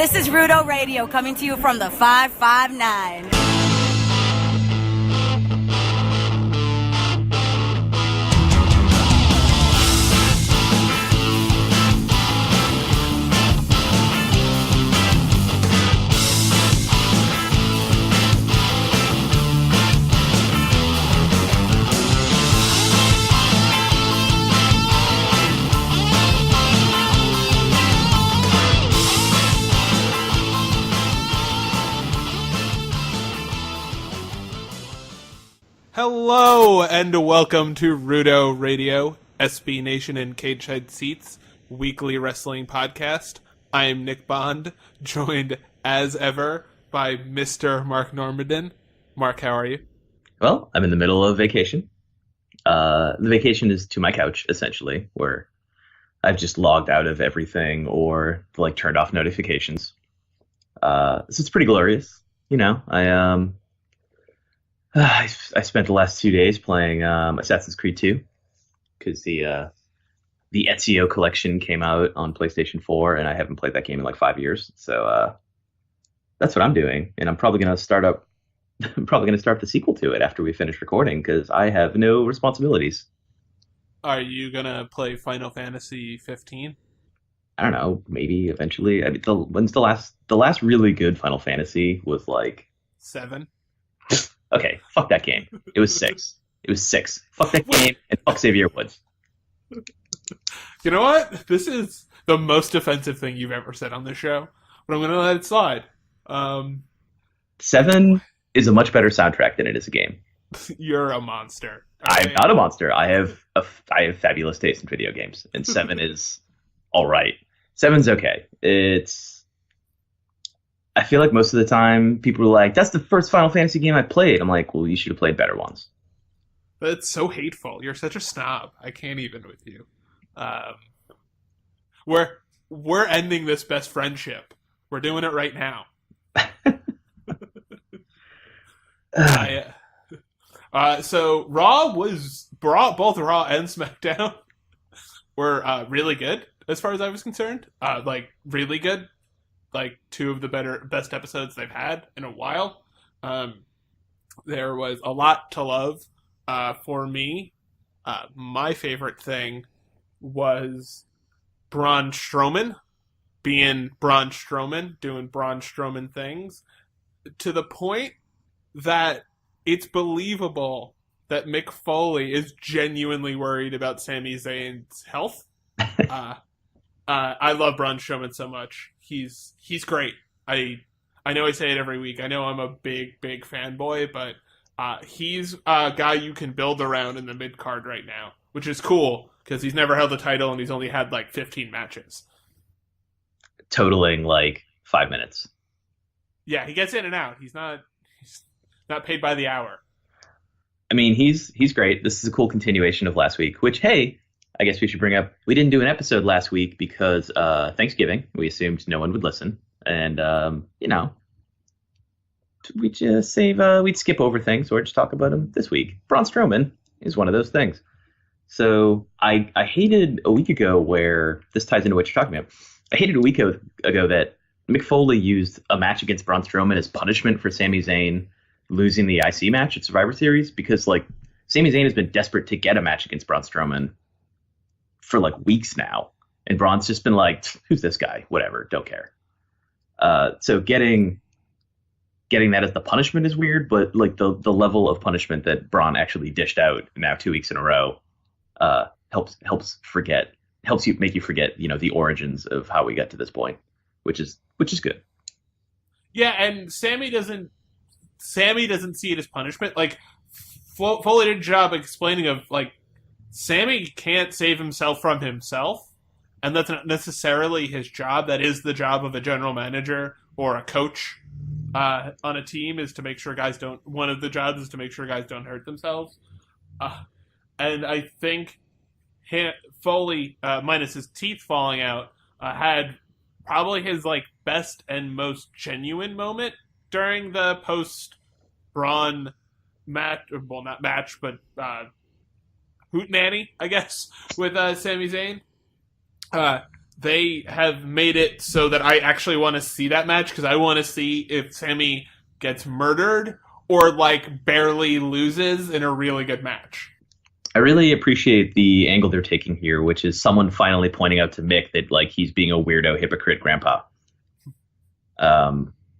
This is Rudo Radio coming to you from the 559. Hello and welcome to Rudo Radio, SB Nation and Cagehead Seats, weekly wrestling podcast. I am Nick Bond, joined as ever by Mr. Marc Normandin. Mark, how are you? Well, I'm in the middle of vacation. The vacation is to my couch, essentially, where I've just logged out of everything or turned off notifications. So it's pretty glorious. You know, I spent the last 2 days playing Assassin's Creed 2 because the Ezio collection came out on PlayStation 4, and I haven't played that game in like 5 years. So that's what I'm doing, and I'm probably gonna start the sequel to it after we finish recording because I have no responsibilities. Are you gonna play Final Fantasy 15? I don't know, maybe eventually. I mean, when's the last really good Final Fantasy was like 7. Okay, fuck that game. It was 6. It was 6. Fuck that game and fuck Xavier Woods. You know what? This is the most offensive thing you've ever said on this show, but I'm going to let it slide. 7 is a much better soundtrack than it is a game. You're a monster. I'm not a monster. I have fabulous taste in video games, and 7 is all right. 7's okay. I feel like most of the time people are like, that's the first Final Fantasy game I played. I'm like, well, you should have played better ones. But it's so hateful. You're such a snob. I can't even with you. We're ending this best friendship. We're doing it right now. So both Raw and SmackDown were really good as far as I was concerned. Really good. Like 2 of the best episodes they've had in a while. There was a lot to love. For me, my favorite thing was Braun Strowman being Braun Strowman, doing Braun Strowman things, to the point that it's believable that Mick Foley is genuinely worried about Sami Zayn's health. I love Braun Strowman so much. He's great. I know I say it every week. I know I'm a big fanboy, but he's a guy you can build around in the mid card right now, which is cool because he's never held the title and he's only had like 15 matches, totaling like 5 minutes. Yeah, he gets in and out. He's not paid by the hour. I mean, he's great. This is a cool continuation of last week, which, hey, I guess we should bring up, we didn't do an episode last week because Thanksgiving. We assumed no one would listen. And, we'd just we'd skip over things or just talk about them this week. Braun Strowman is one of those things. So I hated a week ago where, this ties into what you're talking about. I hated a week ago that Mick Foley used a match against Braun Strowman as punishment for Sami Zayn losing the IC match at Survivor Series because, Sami Zayn has been desperate to get a match against Braun Strowman for weeks now, and Braun's just been like, who's this guy? Whatever, don't care. So getting that as the punishment is weird, but the level of punishment that Braun actually dished out now 2 weeks in a row helps make you forget, the origins of how we got to this point, which is good. Yeah, and Sammy doesn't see it as punishment. Foley did a job explaining of Sammy can't save himself from himself, and that's not necessarily his job. That is the job of a general manager or a coach on a team, is to make sure guys don't. One of the jobs is to make sure guys don't hurt themselves. And I think Foley, minus his teeth falling out, had probably his best and most genuine moment during the post Braun match. Well, not match, but hootenanny, I guess, with Sami Zayn. they have made it so that I actually want to see that match, because I want to see if Sami gets murdered or like barely loses in a really good match. I really appreciate the angle they're taking here, which is someone finally pointing out to Mick that like he's being a weirdo hypocrite grandpa.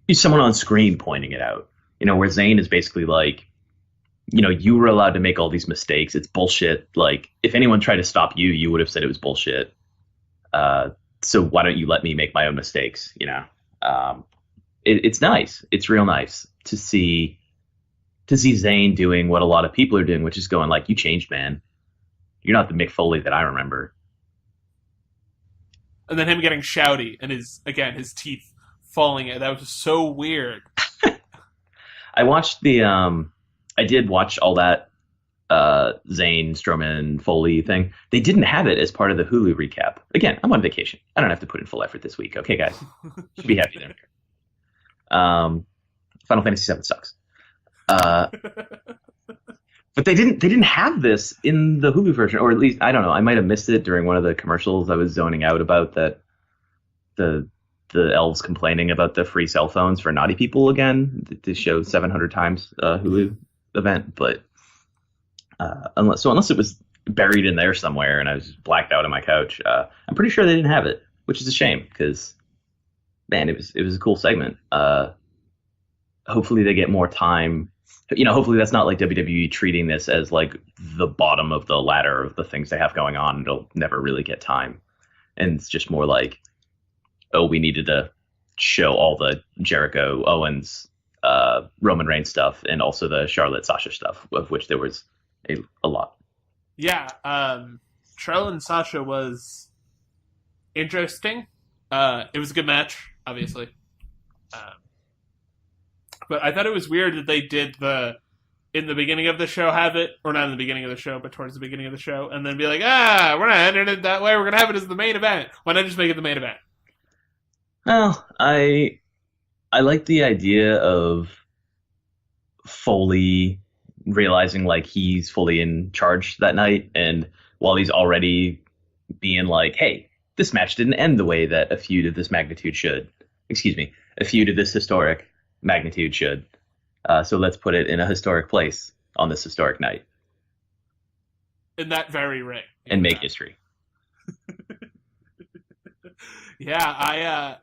He's someone on screen pointing it out, where Zayn is basically like, you were allowed to make all these mistakes. It's bullshit. Like, if anyone tried to stop you, you would have said it was bullshit. So why don't you let me make my own mistakes? It's nice. It's real nice to see Zayn doing what a lot of people are doing, which is going like, you changed, man. You're not the Mick Foley that I remember. And then him getting shouty and his teeth falling out. That was so weird. I did watch all that Zayn, Strowman, Foley thing. They didn't have it as part of the Hulu recap. Again, I'm on vacation. I don't have to put in full effort this week. Okay, guys? Should be happy there. Final Fantasy VII sucks. But they didn't have this in the Hulu version, or at least, I don't know, I might have missed it during one of the commercials. I was zoning out about that the elves complaining about the free cell phones for naughty people again to show 700 times Hulu event, but unless it was buried in there somewhere and I was blacked out on my couch, I'm pretty sure they didn't have it, which is a shame because, man, it was a cool segment. Hopefully they get more time. Hopefully that's not like WWE treating this as like the bottom of the ladder of the things they have going on. It'll never really get time, and it's just more like, oh, we needed to show all the Jericho, Owens, Roman Reigns stuff, and also the Charlotte, Sasha stuff, of which there was a lot. Yeah, Charlotte and Sasha was interesting. It was a good match, obviously. But I thought it was weird that they did in the beginning of the show have it, or not in the beginning of the show, but towards the beginning of the show, and then be like, we're not ending it that way, we're going to have it as the main event. Why not just make it the main event? Well, I like the idea of Foley realizing like he's fully in charge that night, and while he's already being like, hey, this match didn't end the way that a feud of this magnitude should. Excuse me, a feud of this historic magnitude should. So let's put it in a historic place on this historic night. In that very ring. And make history. Yeah,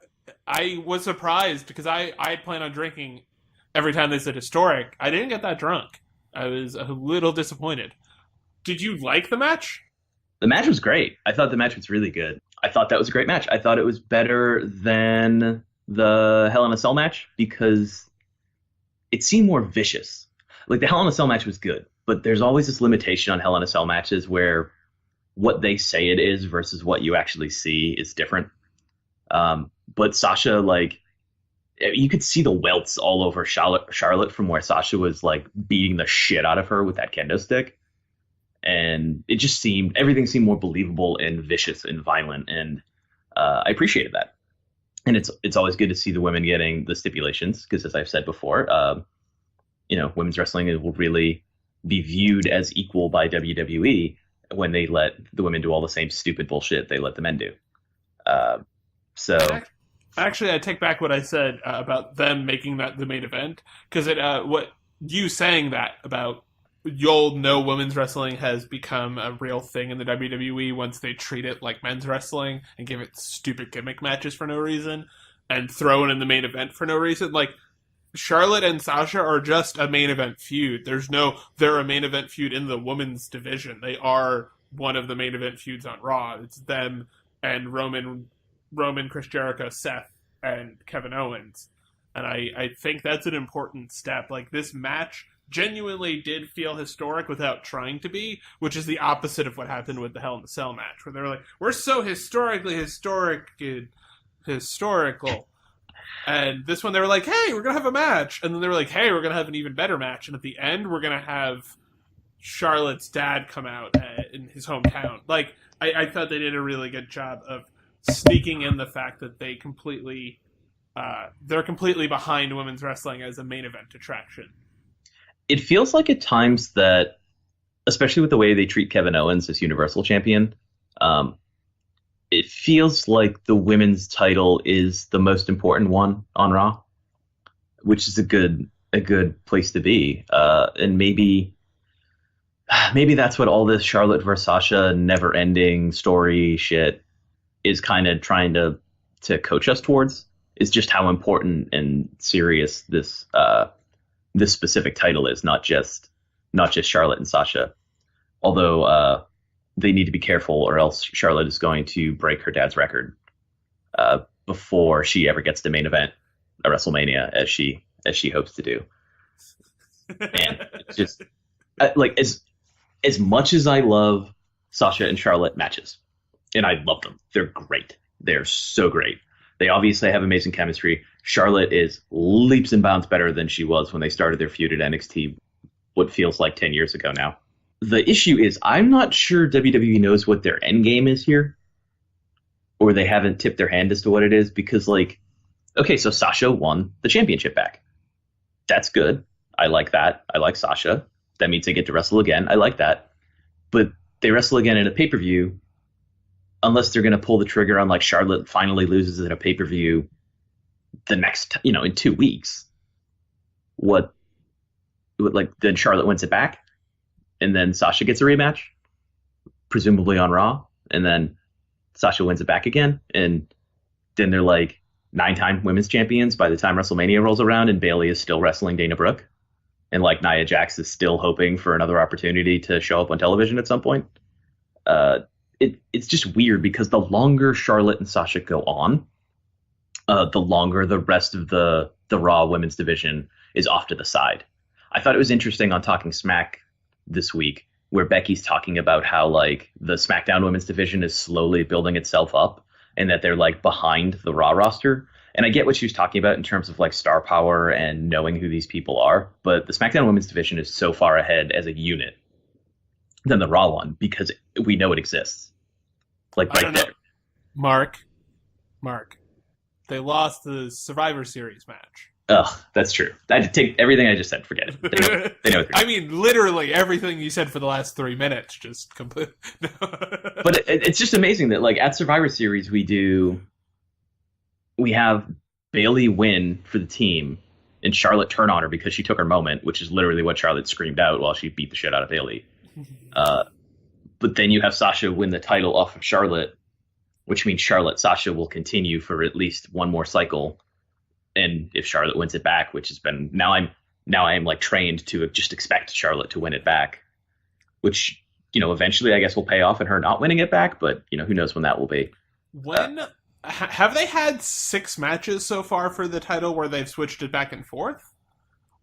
I was surprised because I plan on drinking every time they said historic. I didn't get that drunk. I was a little disappointed. Did you like the match? The match was great. I thought the match was really good. I thought that was a great match. I thought it was better than the Hell in a Cell match because it seemed more vicious. Like the Hell in a Cell match was good, but there's always this limitation on Hell in a Cell matches where what they say it is versus what you actually see is different. But Sasha, like, you could see the welts all over Charlotte from where Sasha was like beating the shit out of her with that kendo stick. And it just everything seemed more believable and vicious and violent. And I appreciated that. And it's always good to see the women getting the stipulations because, as I've said before, women's wrestling will really be viewed as equal by WWE when they let the women do all the same stupid bullshit they let the men do. Actually, I take back what I said about them making that the main event, because what you saying that about you'll know women's wrestling has become a real thing in the WWE once they treat it like men's wrestling and give it stupid gimmick matches for no reason and throw it in the main event for no reason. Like, Charlotte and Sasha are just a main event feud. They're a main event feud in the women's division. They are one of the main event feuds on Raw. It's them and Roman, Chris Jericho, Seth, and Kevin Owens. And I think that's an important step. Like, this match genuinely did feel historic without trying to be, which is the opposite of what happened with the Hell in a Cell match, where they were like, we're so historically historical. And this one, they were like, hey, we're going to have a match. And then they were like, hey, we're going to have an even better match. And at the end, we're going to have Charlotte's dad come out in his hometown. Like, I thought they did a really good job of sneaking in the fact that they're completely behind women's wrestling as a main event attraction. It feels like at times that, especially with the way they treat Kevin Owens as Universal Champion, it feels like the women's title is the most important one on Raw, which is a good place to be. And maybe that's what all this Charlotte versus Sasha never ending story shit is kind of trying to coach us towards, is just how important and serious this specific title is, not just Charlotte and Sasha. Although they need to be careful, or else Charlotte is going to break her dad's record before she ever gets to main event at WrestleMania, as she hopes to do. And it's just like, as much as I love Sasha and Charlotte matches, and I love them, they're great. They're so great. They obviously have amazing chemistry. Charlotte is leaps and bounds better than she was when they started their feud at NXT, what feels like 10 years ago now. The issue is, I'm not sure WWE knows what their end game is here, or they haven't tipped their hand as to what it is, because, like, okay, so Sasha won the championship back. That's good. I like that. I like Sasha. That means they get to wrestle again. I like that. But they wrestle again in a pay-per-view, unless they're going to pull the trigger on, like, Charlotte finally loses at a pay-per-view the next, in 2 weeks. Then Charlotte wins it back, and then Sasha gets a rematch, presumably on Raw, and then Sasha wins it back again, and then they're like 9-time women's champions by the time WrestleMania rolls around, and Bayley is still wrestling Dana Brooke, and like Nia Jax is still hoping for another opportunity to show up on television at some point. It's just weird, because the longer Charlotte and Sasha go on, the longer the rest of the Raw women's division is off to the side. I thought it was interesting on Talking Smack this week, where Becky's talking about how, like, the SmackDown women's division is slowly building itself up, and that they're, like, behind the Raw roster. And I get what she was talking about in terms of, like, star power and knowing who these people are, but the SmackDown women's division is so far ahead as a unit than the Raw one, because we know it exists. Like, right there. Mark, they lost the Survivor Series match. Ugh, that's true. I take everything I just said. Forget it. They know I mean, literally everything you said for the last 3 minutes, just complete. No. But it's just amazing that, like, at Survivor Series, we have Bayley win for the team, and Charlotte turn on her because she took her moment, which is literally what Charlotte screamed out while she beat the shit out of Bayley. But then you have Sasha win the title off of Charlotte, which means Sasha will continue for at least one more cycle. And if Charlotte wins it back, which has been, now I am like trained to just expect Charlotte to win it back, which, eventually I guess will pay off in her not winning it back, but who knows when that will be. Have they had 6 matches so far for the title where they've switched it back and forth?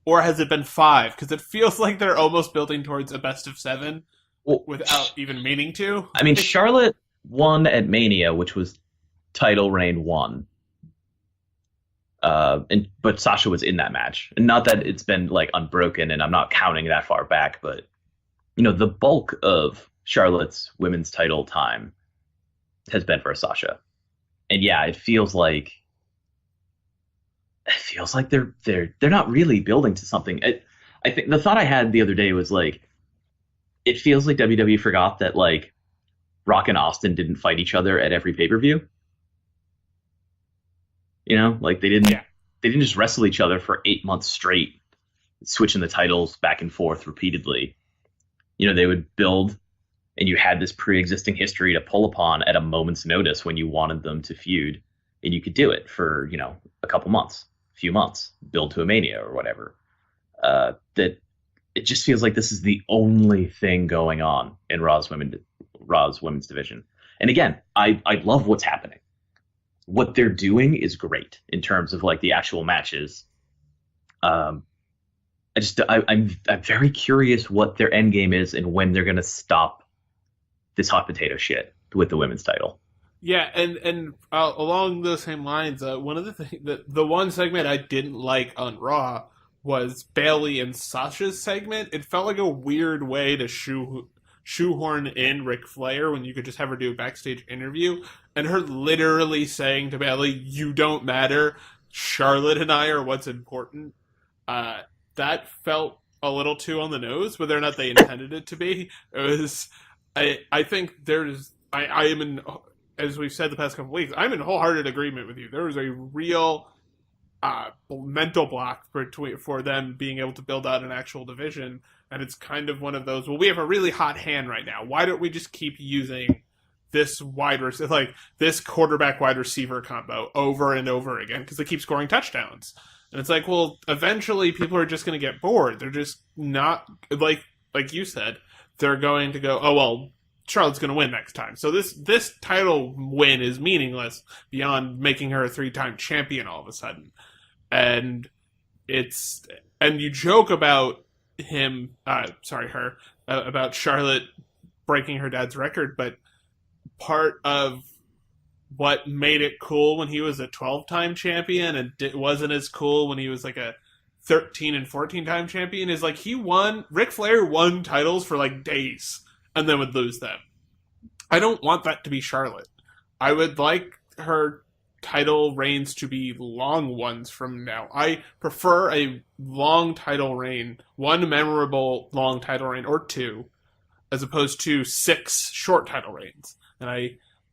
Or has it been 5? Because it feels like they're almost building towards a best of 7 without even meaning to. I mean, Charlotte won at Mania, which was title reign 1. But Sasha was in that match, and not that it's been like unbroken, and I'm not counting that far back, but the bulk of Charlotte's women's title time has been for Sasha, and yeah, it feels like they're not really building to something. I think the thought I had the other day was, like, it feels like WWE forgot that, like, Rock and Austin didn't fight each other at every pay-per-view. Like, they didn't just wrestle each other for 8 months straight, switching the titles back and forth repeatedly. They would build, and you had this pre-existing history to pull upon at a moment's notice when you wanted them to feud, and you could do it for, a couple months, few months, build to a Mania or whatever. That it just feels like this is the only thing going on in Raw's women's division. And again, I love what's happening. What they're doing is great in terms of, like, the actual matches. I'm very curious what their end game is and when they're going to stop this hot potato shit with the women's title. Yeah, and along those same lines, one of the things the one segment I didn't like on Raw was Bayley and Sasha's segment. It felt like a weird way to shoehorn in Ric Flair when you could just have her do a backstage interview, and her literally saying to Bayley, "You don't matter. Charlotte and I are what's important." That felt a little too on the nose, whether or not they intended it to be. It was. I think there's. I am in as we've said the past couple of weeks, I'm in wholehearted agreement with you. There was a real mental block for them being able to build out an actual division, and it's kind of one of those, well, we have a really hot hand right now. Why don't we just keep using this this quarterback wide receiver combo over and over again, because they keep scoring touchdowns. And it's like, well, eventually people are just going to get bored. They're just not, like you said, they're going to go, oh, well, Charlotte's going to win next time. So this title win is meaningless beyond making her a 3-time champion all of a sudden. And you joke about about Charlotte breaking her dad's record, but part of what made it cool when he was a 12-time champion and it wasn't as cool when he was like a 13 and 14-time champion is like Ric Flair won titles for like days and then would lose them. I don't want that to be Charlotte. I would like her title reigns to be long ones from now. I prefer a long title reign, one memorable long title reign or two, as opposed to 6 short title reigns. And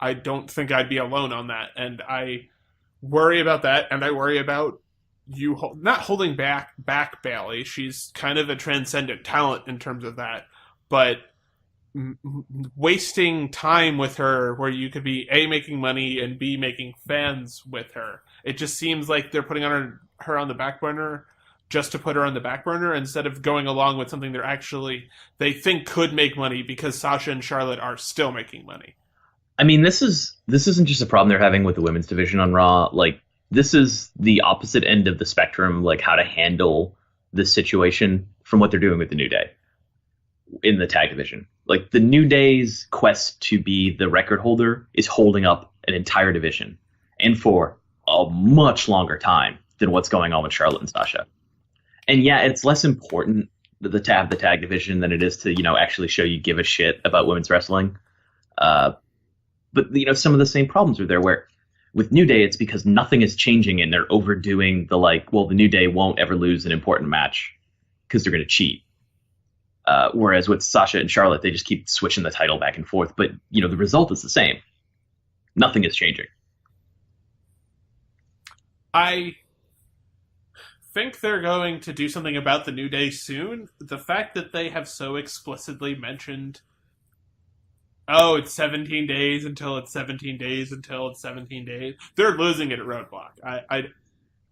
I don't think I'd be alone on that. And I worry about that, and I worry about you not holding back Bayley. She's kind of a transcendent talent in terms of that, but wasting time with her where you could be A, making money, and B, making fans with her. It just seems like they're putting her on the back burner just to put her on the back burner instead of going along with something they think could make money, because Sasha and Charlotte are still making money. I mean, this isn't just a problem they're having with the women's division on Raw. Like, this is the opposite end of the spectrum, like how to handle this situation from what they're doing with the New Day in the tag division. Like, the New Day's quest to be the record holder is holding up an entire division, and for a much longer time than what's going on with Charlotte and Sasha. And yeah, it's less important to have the tag division than it is to, actually show you give a shit about women's wrestling. But, some of the same problems are there, where with New Day, it's because nothing is changing and they're overdoing the New Day won't ever lose an important match because they're going to cheat. Whereas with Sasha and Charlotte, they just keep switching the title back and forth. But, the result is the same. Nothing is changing. I think they're going to do something about the New Day soon. The fact that they have so explicitly mentioned, oh, it's 17 days until it's 17 days until it's 17 days. They're losing it at Roadblock.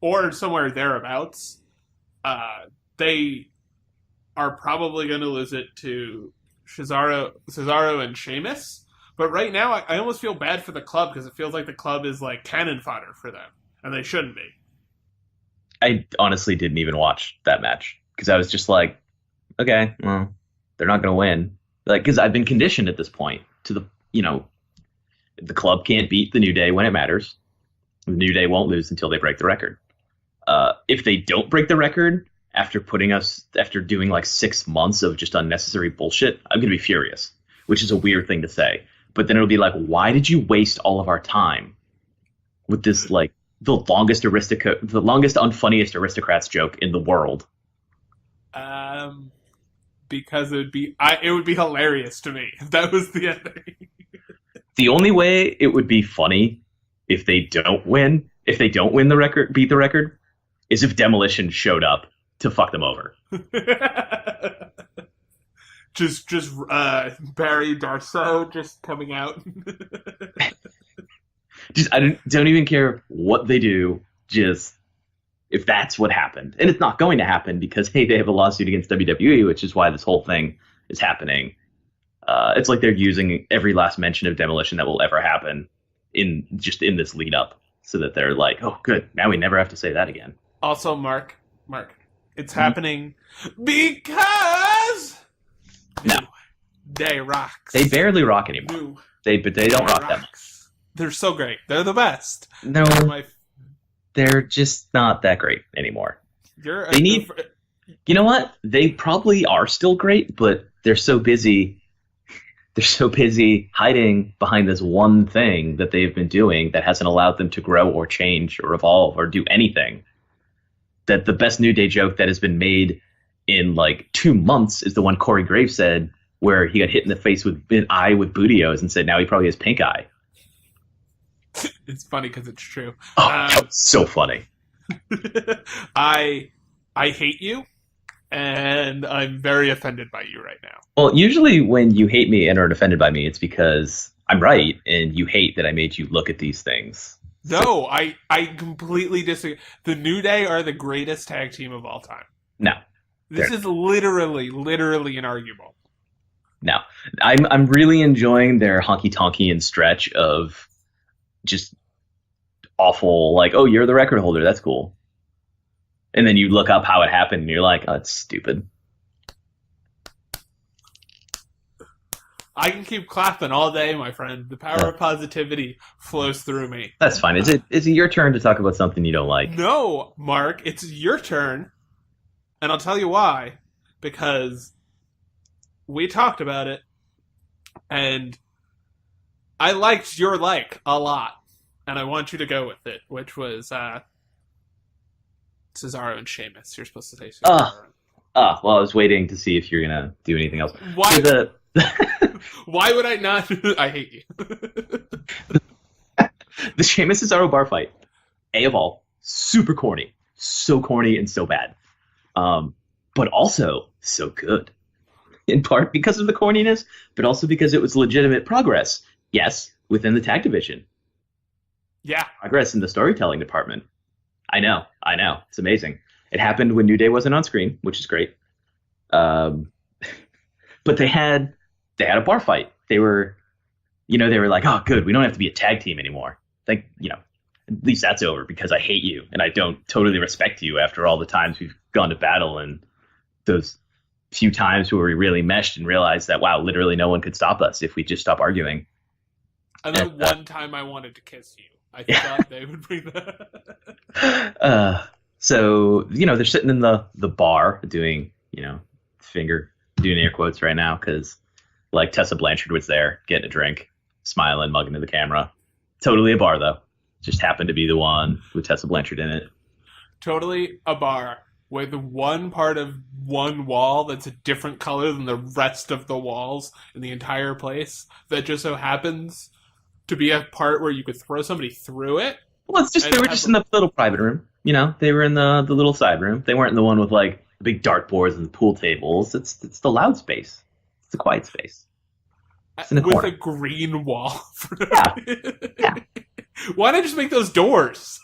Or somewhere thereabouts. They are probably going to lose it to Cesaro and Sheamus. But right now, I almost feel bad for the club because it feels like the club is like cannon fodder for them. And they shouldn't be. I honestly didn't even watch that match because I was just like, okay, well, they're not going to win. Like, because I've been conditioned at this point to the club can't beat the New Day when it matters. The New Day won't lose until they break the record. If they don't break the record after doing like 6 months of just unnecessary bullshit, I'm going to be furious, which is a weird thing to say. But then it'll be like, why did you waste all of our time with this, like, the longest unfunniest aristocrats joke in the world? Because it would be hilarious to me if that was the ending. The only way it would be funny if they don't win the record, beat the record, is if Demolition showed up to fuck them over. just Barry Darsow just coming out. I don't even care what they do. Just if that's what happened, and it's not going to happen because hey, they have a lawsuit against WWE, which is why this whole thing is happening. It's like they're using every last mention of Demolition that will ever happen in this lead up, so that they're like, oh, good, now we never have to say that again. Also, Mark, it's happening because they rocks. They barely rock anymore. But they don't rock that much. They're so great. They're the best. No, they're just not that great anymore. You know what? They probably are still great, but they're so busy. They're so busy hiding behind this one thing that they've been doing that hasn't allowed them to grow or change or evolve or do anything. That the best New Day joke that has been made in like 2 months is the one Corey Graves said, where he got hit in the face with an eye with Bootios and said now he probably has pink eye. It's funny because it's true. Oh, that was so funny. I hate you, and I'm very offended by you right now. Well, usually when you hate me and are offended by me, it's because I'm right, and you hate that I made you look at these things. No, I completely disagree. The New Day are the greatest tag team of all time. No. This is literally inarguable. No. I'm really enjoying their honky-tonky and stretch of just awful, like, oh, you're the record holder, that's cool. And then you look up how it happened, and you're like, oh, that's stupid. I can keep clapping all day, my friend. The power of positivity flows through me. That's fine. Is it your turn to talk about something you don't like? No, Mark, it's your turn. And I'll tell you why. Because we talked about it, and I liked your like a lot. And I want you to go with it, which was Cesaro and Sheamus. You're supposed to say Cesaro. Well, I was waiting to see if you're going to do anything else. Why? Why would I not? I hate you. The Sheamus Cesaro bar fight, A of all, super corny. So corny and so bad. But also so good. In part because of the corniness, but also because it was legitimate progress. Yes, within the tag division. Yeah. Progress in the storytelling department. I know. It's amazing. It happened when New Day wasn't on screen, which is great. But they had a bar fight. They were like, oh, good, we don't have to be a tag team anymore. Like, at least that's over because I hate you and I don't totally respect you after all the times we've gone to battle and those few times where we really meshed and realized that, wow, literally no one could stop us if we just stop arguing. And then one time I wanted to kiss you. I thought they would bring that. So, they're sitting in the bar doing, doing air quotes right now because, like, Tessa Blanchard was there getting a drink, smiling, mugging to the camera. Totally a bar, though. Just happened to be the one with Tessa Blanchard in it. Totally a bar with one part of one wall that's a different color than the rest of the walls in the entire place that just so happens to be a part where you could throw somebody through it. Well, it's just they were just in the little private room. They were in the little side room. They weren't in the one with, like, the big dartboards and the pool tables. It's the loud space. It's the quiet space. It's in the with corner. a green wall. Yeah. Why not just make those doors?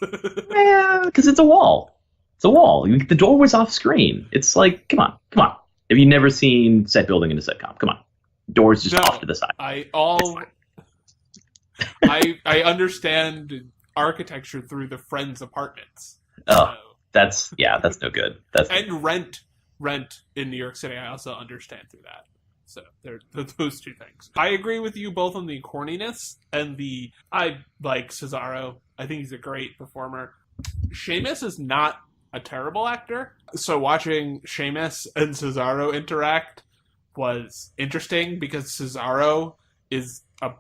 Yeah, because it's a wall. It's a wall. The door was off screen. It's like, come on. Have you never seen set building in a sitcom? Come on. Doors just off to the side. I understand architecture through the Friends apartments. Oh, that's no good. And rent in New York City, I also understand through that. So there those two things. I agree with you both on the corniness and I like Cesaro. I think he's a great performer. Sheamus is not a terrible actor. So watching Sheamus and Cesaro interact was interesting because Cesaro is a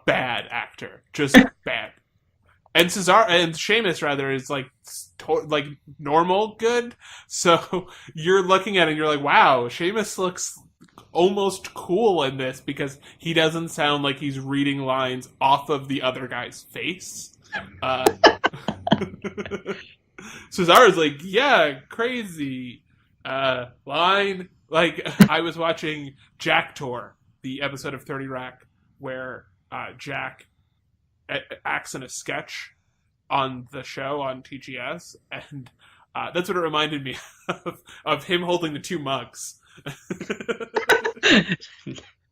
bad actor, just bad. And Sheamus rather is like normal good. So you're looking at it and you're like, wow, Sheamus looks almost cool in this because he doesn't sound like he's reading lines off of the other guy's face. Cesaro's like, yeah, crazy line. Like, I was watching Jack Tour, the episode of 30 Rock, where Jack acts in a sketch on the show on TGS, and that's what it reminded me of him holding the two mugs.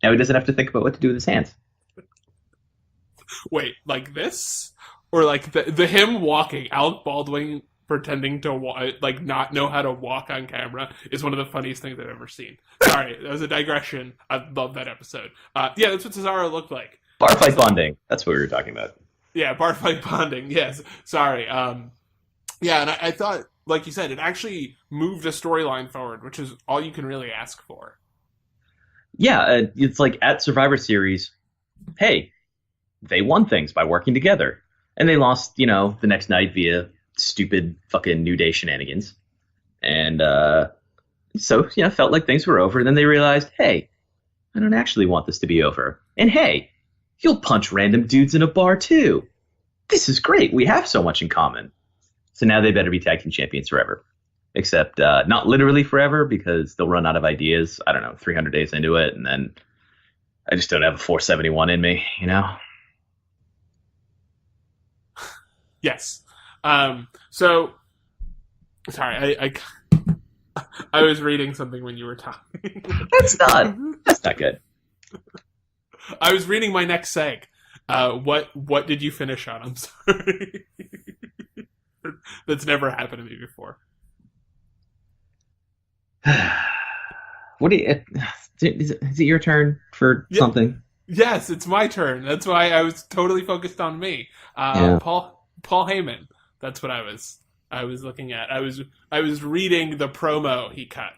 Now he doesn't have to think about what to do with his hands. Wait, like this? Or like the him walking, Alec Baldwin pretending to not know how to walk on camera is one of the funniest things I've ever seen. Sorry, that was a digression. I love that episode. Yeah, that's what Cesaro looked like. Bar fight bonding. That's what we were talking about. Yeah, bar fight bonding. Yes. Sorry. Yeah, and I thought, like you said, it actually moved a storyline forward, which is all you can really ask for. Yeah, it's like at Survivor Series, hey, they won things by working together. And they lost, the next night via stupid fucking New Day shenanigans. And so, felt like things were over. And then they realized, hey, I don't actually want this to be over. And hey, you'll punch random dudes in a bar too. this is great. We have so much in common. So now they better be tag team champions forever. Except not literally forever, because they'll run out of ideas, I don't know, 300 days into it, and then I just don't have a 471 in me, you know? Yes. So, sorry, I was reading something when you were talking. That's not good. I was reading my next seg. What did you finish on? I'm sorry. That's never happened to me before. What do you? Is it your turn for something? Yes, it's my turn. That's why I was totally focused on me. Paul Heyman. That's what I was looking at. I was reading the promo he cut.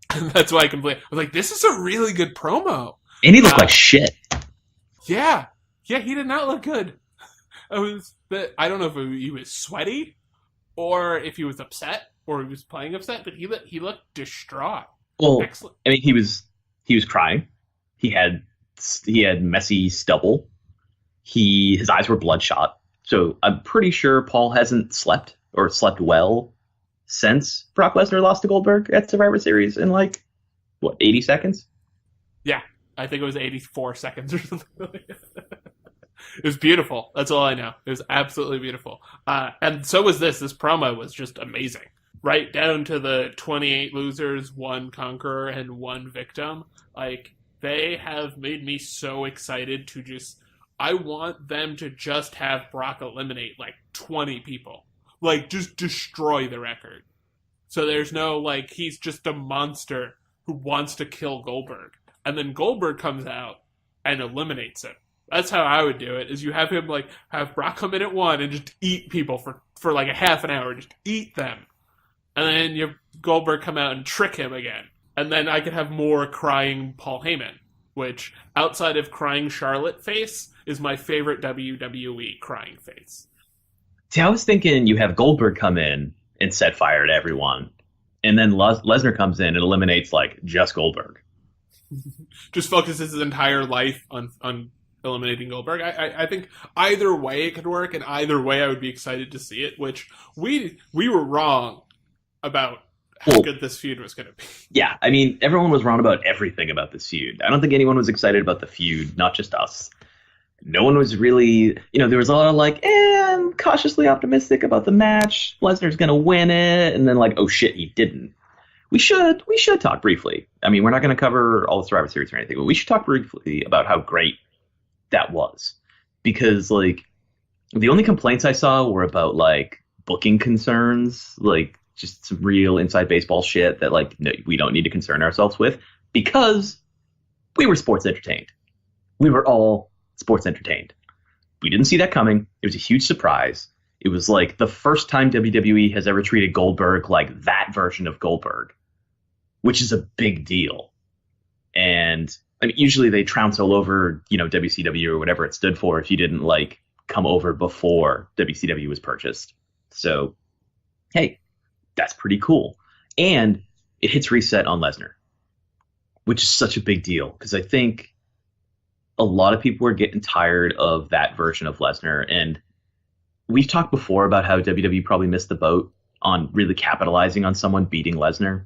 That's why I complained. I was like, this is a really good promo. And he looked like shit. Yeah, he did not look good. I don't know if he was sweaty or if he was upset or he was playing upset, but he looked distraught. Well, excellent. I mean, he was crying. He had messy stubble. His eyes were bloodshot. So I'm pretty sure Paul hasn't slept or slept well since Brock Lesnar lost to Goldberg at Survivor Series in 80 seconds? Yeah, I think it was 84 seconds or something like that. It was beautiful. That's all I know. It was absolutely beautiful. And so was this. This promo was just amazing. Right down to the 28 losers, 1 conqueror, and 1 victim. They have made me so excited to I want them to just have Brock eliminate 20 people. Just destroy the record. So there's no, he's just a monster who wants to kill Goldberg. And then Goldberg comes out and eliminates him. That's how I would do it, is you have him, have Brock come in at 1 and just eat people for a half an hour. Just eat them. And then you have Goldberg come out and trick him again. And then I could have more crying Paul Heyman, which, outside of crying Charlotte face, is my favorite WWE crying face. See, I was thinking you have Goldberg come in and set fire to everyone, and then Lesnar comes in and eliminates just Goldberg. Just focuses his entire life on eliminating Goldberg. I think either way it could work, and either way I would be excited to see it. Which we were wrong about how good this feud was going to be. Yeah, I mean, everyone was wrong about everything about this feud. I don't think anyone was excited about the feud, not just us. No one was really, there was a lot of I'm cautiously optimistic about the match. Lesnar's going to win it. And then oh shit, he didn't. We should talk briefly. I mean, we're not going to cover all the Survivor Series or anything, but we should talk briefly about how great that was. Because the only complaints I saw were about booking concerns, just some real inside baseball shit that no, we don't need to concern ourselves with, because we were sports entertained. We were all sports entertained. We didn't see that coming. It was a huge surprise. It was the first time WWE has ever treated Goldberg like that version of Goldberg, which is a big deal. And I mean, usually they trounce all over, WCW or whatever it stood for if you didn't come over before WCW was purchased. So, hey, that's pretty cool. And it hits reset on Lesnar, which is such a big deal, because I think a lot of people are getting tired of that version of Lesnar. And we've talked before about how WWE probably missed the boat on really capitalizing on someone beating Lesnar.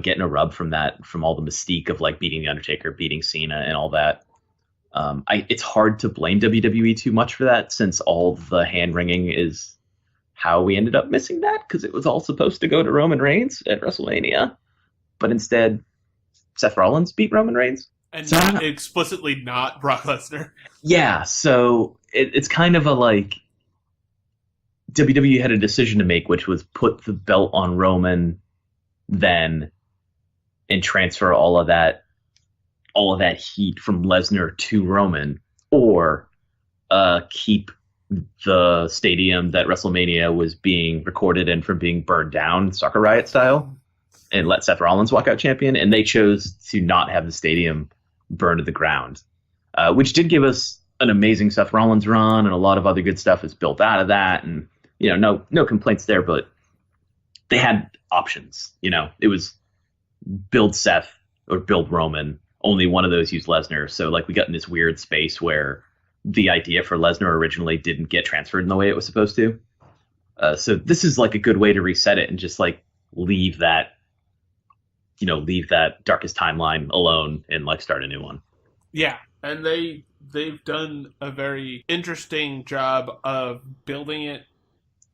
Getting a rub from all the mystique of beating The Undertaker, beating Cena, and all that. It's hard to blame WWE too much for that, since all the hand wringing is how we ended up missing that, because it was all supposed to go to Roman Reigns at WrestleMania, but instead Seth Rollins beat Roman Reigns. And so, explicitly not Brock Lesnar. Yeah, so it's kind of a WWE had a decision to make, which was put the belt on Roman then and transfer all of that heat from Lesnar to Roman, or keep the stadium that WrestleMania was being recorded in from being burned down, Soccer Riot style, and let Seth Rollins walk out champion. And they chose to not have the stadium burned to the ground, which did give us an amazing Seth Rollins run, and a lot of other good stuff is built out of that. And no complaints there, but they had options. It was build Seth or build Roman. Only one of those used Lesnar. So we got in this weird space where the idea for Lesnar originally didn't get transferred in the way it was supposed to. So this is like a good way to reset it and just like leave that darkest timeline alone and like start a new one. Yeah, and they've done a very interesting job of building it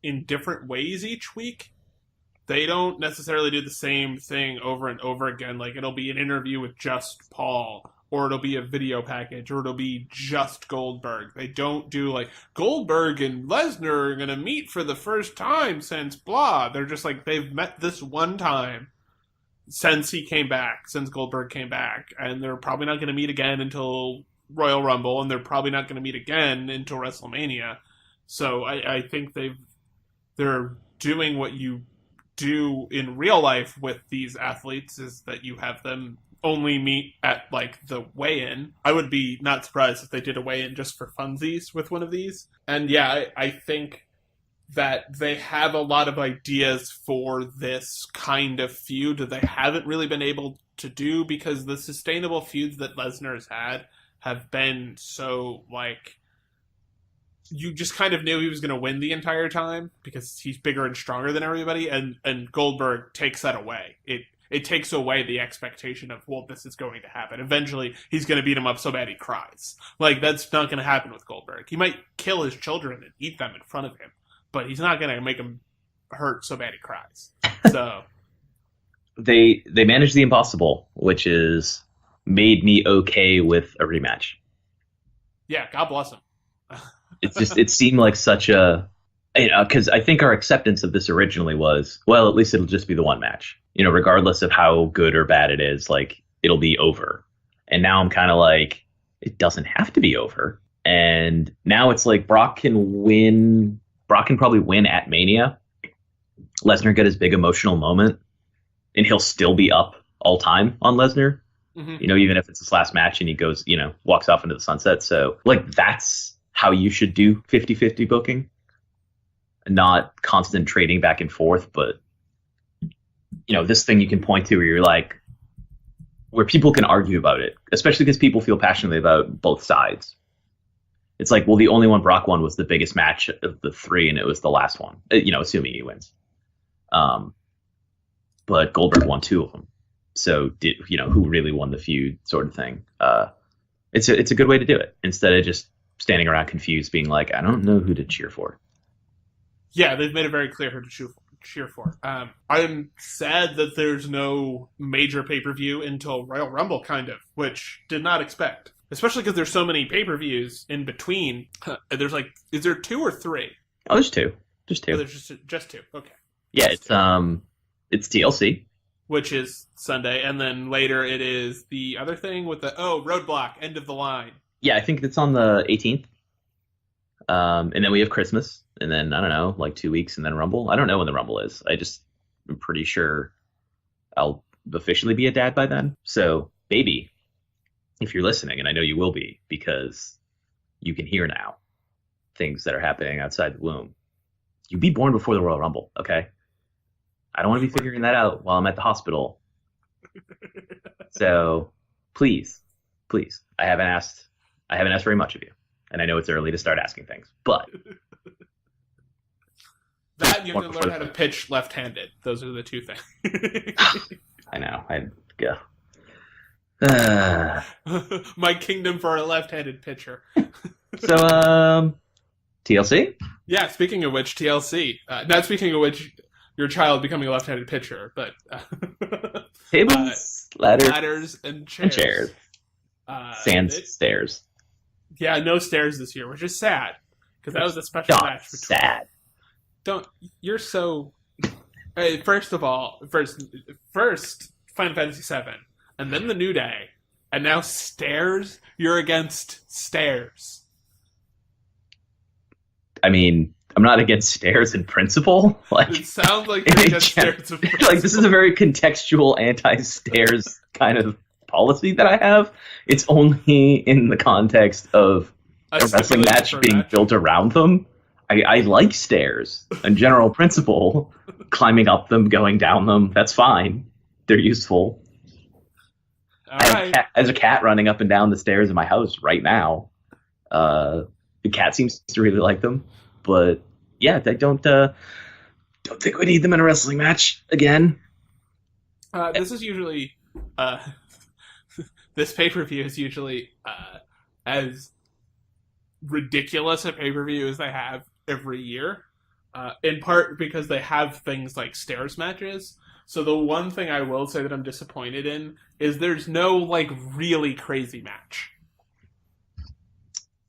in different ways each week. They don't necessarily do the same thing over and over again. Like, it'll be an interview with just Paul, or it'll be a video package, or it'll be just Goldberg. They don't do, like, Goldberg and Lesnar are going to meet for the first time since blah. They're just like, they've met this one time since Goldberg came back, and they're probably not going to meet again until Royal Rumble, and they're probably not going to meet again until WrestleMania. So I think they're doing what you do in real life with these athletes, is that you have them only meet at like the weigh-in. I would be not surprised if they did a weigh-in just for funsies with one of these. And yeah, I think that they have a lot of ideas for this kind of feud that they haven't really been able to do, because the sustainable feuds that Lesnar's had have been so, like, you just kind of knew he was going to win the entire time because he's bigger and stronger than everybody, and Goldberg takes that away. It takes away the expectation of, well, this is going to happen. Eventually, he's going to beat him up so bad he cries. Like, that's not going to happen with Goldberg. He might kill his children and eat them in front of him, but he's not going to make him hurt so bad he cries. So they managed the impossible, which is made me okay with a rematch. Yeah, God bless him. It seemed like such a, because I think our acceptance of this originally was, well, at least it'll just be the one match, regardless of how good or bad it is, like, it'll be over. And now I'm kind of like, it doesn't have to be over. And now it's like Brock can probably win at Mania. Lesnar get his big emotional moment, and he'll still be up all time on Lesnar. Mm-hmm. Even if it's his last match and he goes, walks off into the sunset. So, like, that's how you should do 50-50 booking, not constant trading back and forth. But, this thing you can point to where you're like, where people can argue about it, especially because people feel passionately about both sides. It's like, well, the only one Brock won was the biggest match of the three, and it was the last one, assuming he wins. But Goldberg won two of them. So who really won the feud, sort of thing. It's a good way to do it, instead of just standing around confused, being like, I don't know who to cheer for. Yeah, they've made it very clear who to cheer for. I'm sad that there's no major pay-per-view until Royal Rumble, kind of, which did not expect. Especially because there's so many pay-per-views in between. There's like, is there 2 or 3? Oh, there's 2. Just 2. Oh, there's just 2. Okay. Yeah, it's TLC, which is Sunday, and then later it is the other thing with the Roadblock, End of the Line. Yeah, I think it's on the 18th. And then we have Christmas, and then I don't know, like 2 weeks, and then Rumble. I don't know when the Rumble is. I'm pretty sure I'll officially be a dad by then. So, baby, if you're listening, and I know you will be, because you can hear now things that are happening outside the womb. You be born before the Royal Rumble, okay? I don't want to be figuring that out while I'm at the hospital. So, please, I haven't asked very much of you, and I know it's early to start asking things, but that you can learn how to pitch left-handed. Those are the two things. I know. My kingdom for a left-handed pitcher. So, TLC? Yeah, speaking of which, TLC. Not speaking of which, your child becoming a left-handed pitcher, but tables, ladders, and chairs. Sans stairs. Yeah, no stairs this year, which is sad, because that was a special match. Sad. You're so. Hey, first Final Fantasy VII, and then the New Day, and now stairs. You're against stairs. I mean, I'm not against stairs in principle. Like, it sounds like you're against stairs in principle. Like, this is a very contextual anti-stairs kind of policy that I have. It's only in the context of a wrestling match being built around them. I like stairs in general principle. Climbing up them, going down them, that's fine. They're useful. All right. There's a cat running up and down the stairs in my house right now. The cat seems to really like them, but yeah, I don't think we need them in a wrestling match again. This is usually this pay-per-view is usually as ridiculous a pay-per-view as they have every year, in part because they have things like stairs matches. So the one thing I will say that I'm disappointed in is there's no like really crazy match.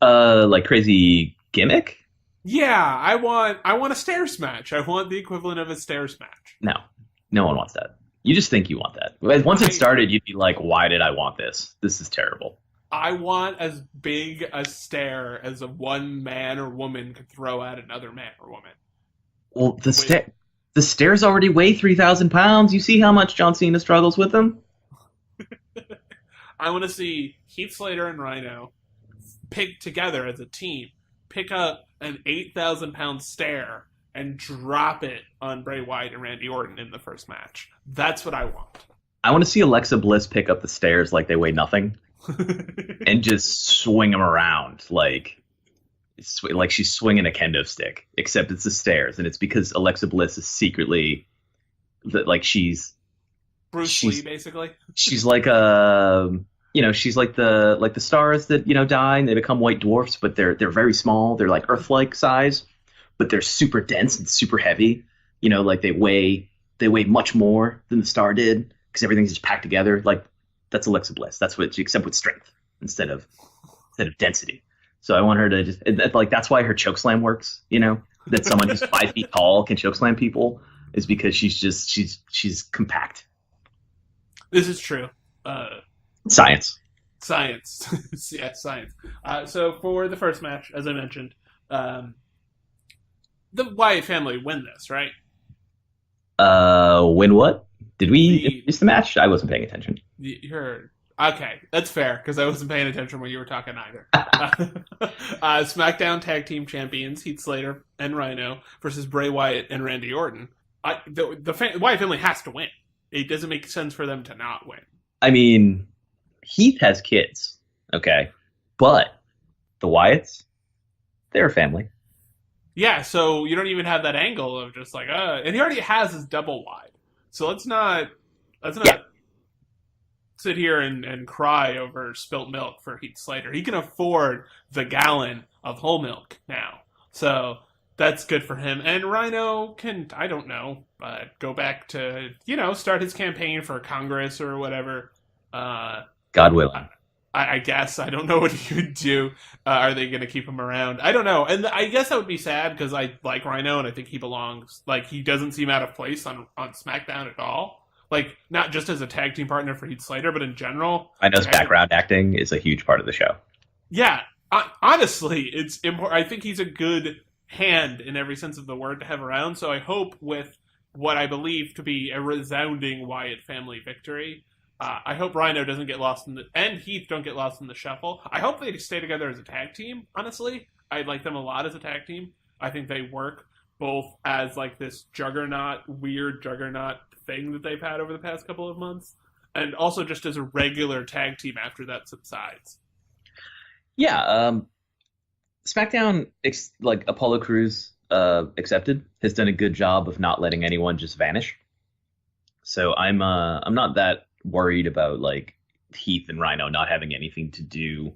Like crazy gimmick? Yeah, I want a stairs match. I want the equivalent of a stairs match. No one wants that. You just think you want that. Once it started, you'd be like, why did I want this? This is terrible. I want as big a stair as a one man or woman could throw at another man or woman. Well, the stairs already weigh 3,000 pounds. You see how much John Cena struggles with them? I want to see Heath Slater and Rhino pick together as a team, pick up an 8,000 pound stair and drop it on Bray Wyatt and Randy Orton in the first match. That's what I want. I want to see Alexa Bliss pick up the stairs like they weigh nothing and just swing them around like she's swinging a kendo stick, except it's the stairs, and it's because Alexa Bliss is secretly like she's Bruce Lee, basically. She's like she's like the stars that die and they become white dwarfs, but they're very small. They're like Earth-like size, but they're super dense and super heavy. Like they weigh much more than the star did because everything's just packed together. Like that's Alexa Bliss. That's what she, except with strength instead of density. So I want her to just that's why her chokeslam works. That someone who's 5 feet tall can chokeslam people is because she's compact. This is true. Science. Yeah, science. So for the first match, as I mentioned, the Wyatt family win this, right? Win what? Did we introduce the match? I wasn't paying attention. Okay, that's fair, because I wasn't paying attention when you were talking either. SmackDown Tag Team Champions, Heath Slater and Rhino, versus Bray Wyatt and Randy Orton. The Wyatt family has to win. It doesn't make sense for them to not win. I mean, Heath has kids, okay? But the Wyatts, they're a family. Yeah, so you don't even have that angle of just like, and he already has his double wide. So let's not sit here and cry over spilt milk for Heath Slater. He can afford the gallon of whole milk now. So that's good for him. And Rhino can, I don't know, go back to, start his campaign for Congress or whatever. God willing. I guess. I don't know what he would do. Are they going to keep him around? I don't know. And I guess that would be sad because I like Rhino and I think he belongs. Like, he doesn't seem out of place on SmackDown at all. Like, not just as a tag team partner for Heath Slater, but in general. I know his background acting is a huge part of the show. Yeah. Honestly, it's important. I think he's a good hand in every sense of the word to have around. So I hope with what I believe to be a resounding Wyatt family victory, I hope Rhino doesn't get lost and Heath don't get lost in the shuffle. I hope they stay together as a tag team, honestly. I like them a lot as a tag team. I think they work both as like this weird juggernaut thing that they've had over the past couple of months, and also just as a regular tag team after that subsides. Yeah, SmackDown, like Apollo Crews accepted, has done a good job of not letting anyone just vanish. So I'm not that worried about like Heath and Rhino not having anything to do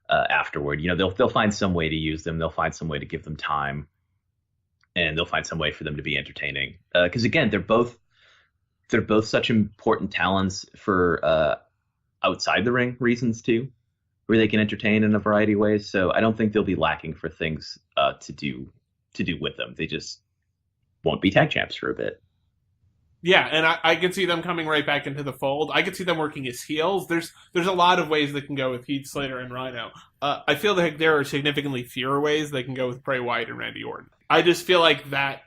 afterward. They'll find some way to use them. They'll find some way to give them time, and they'll find some way for them to be entertaining. Because again, they're both such important talents for outside the ring reasons too, where they can entertain in a variety of ways. So I don't think they'll be lacking for things to do with them. They just won't be tag champs for a bit. Yeah, and I could see them coming right back into the fold. I could see them working as heels. There's a lot of ways they can go with Heath Slater and Rhino. I feel like there are significantly fewer ways they can go with Bray Wyatt and Randy Orton. I just feel like that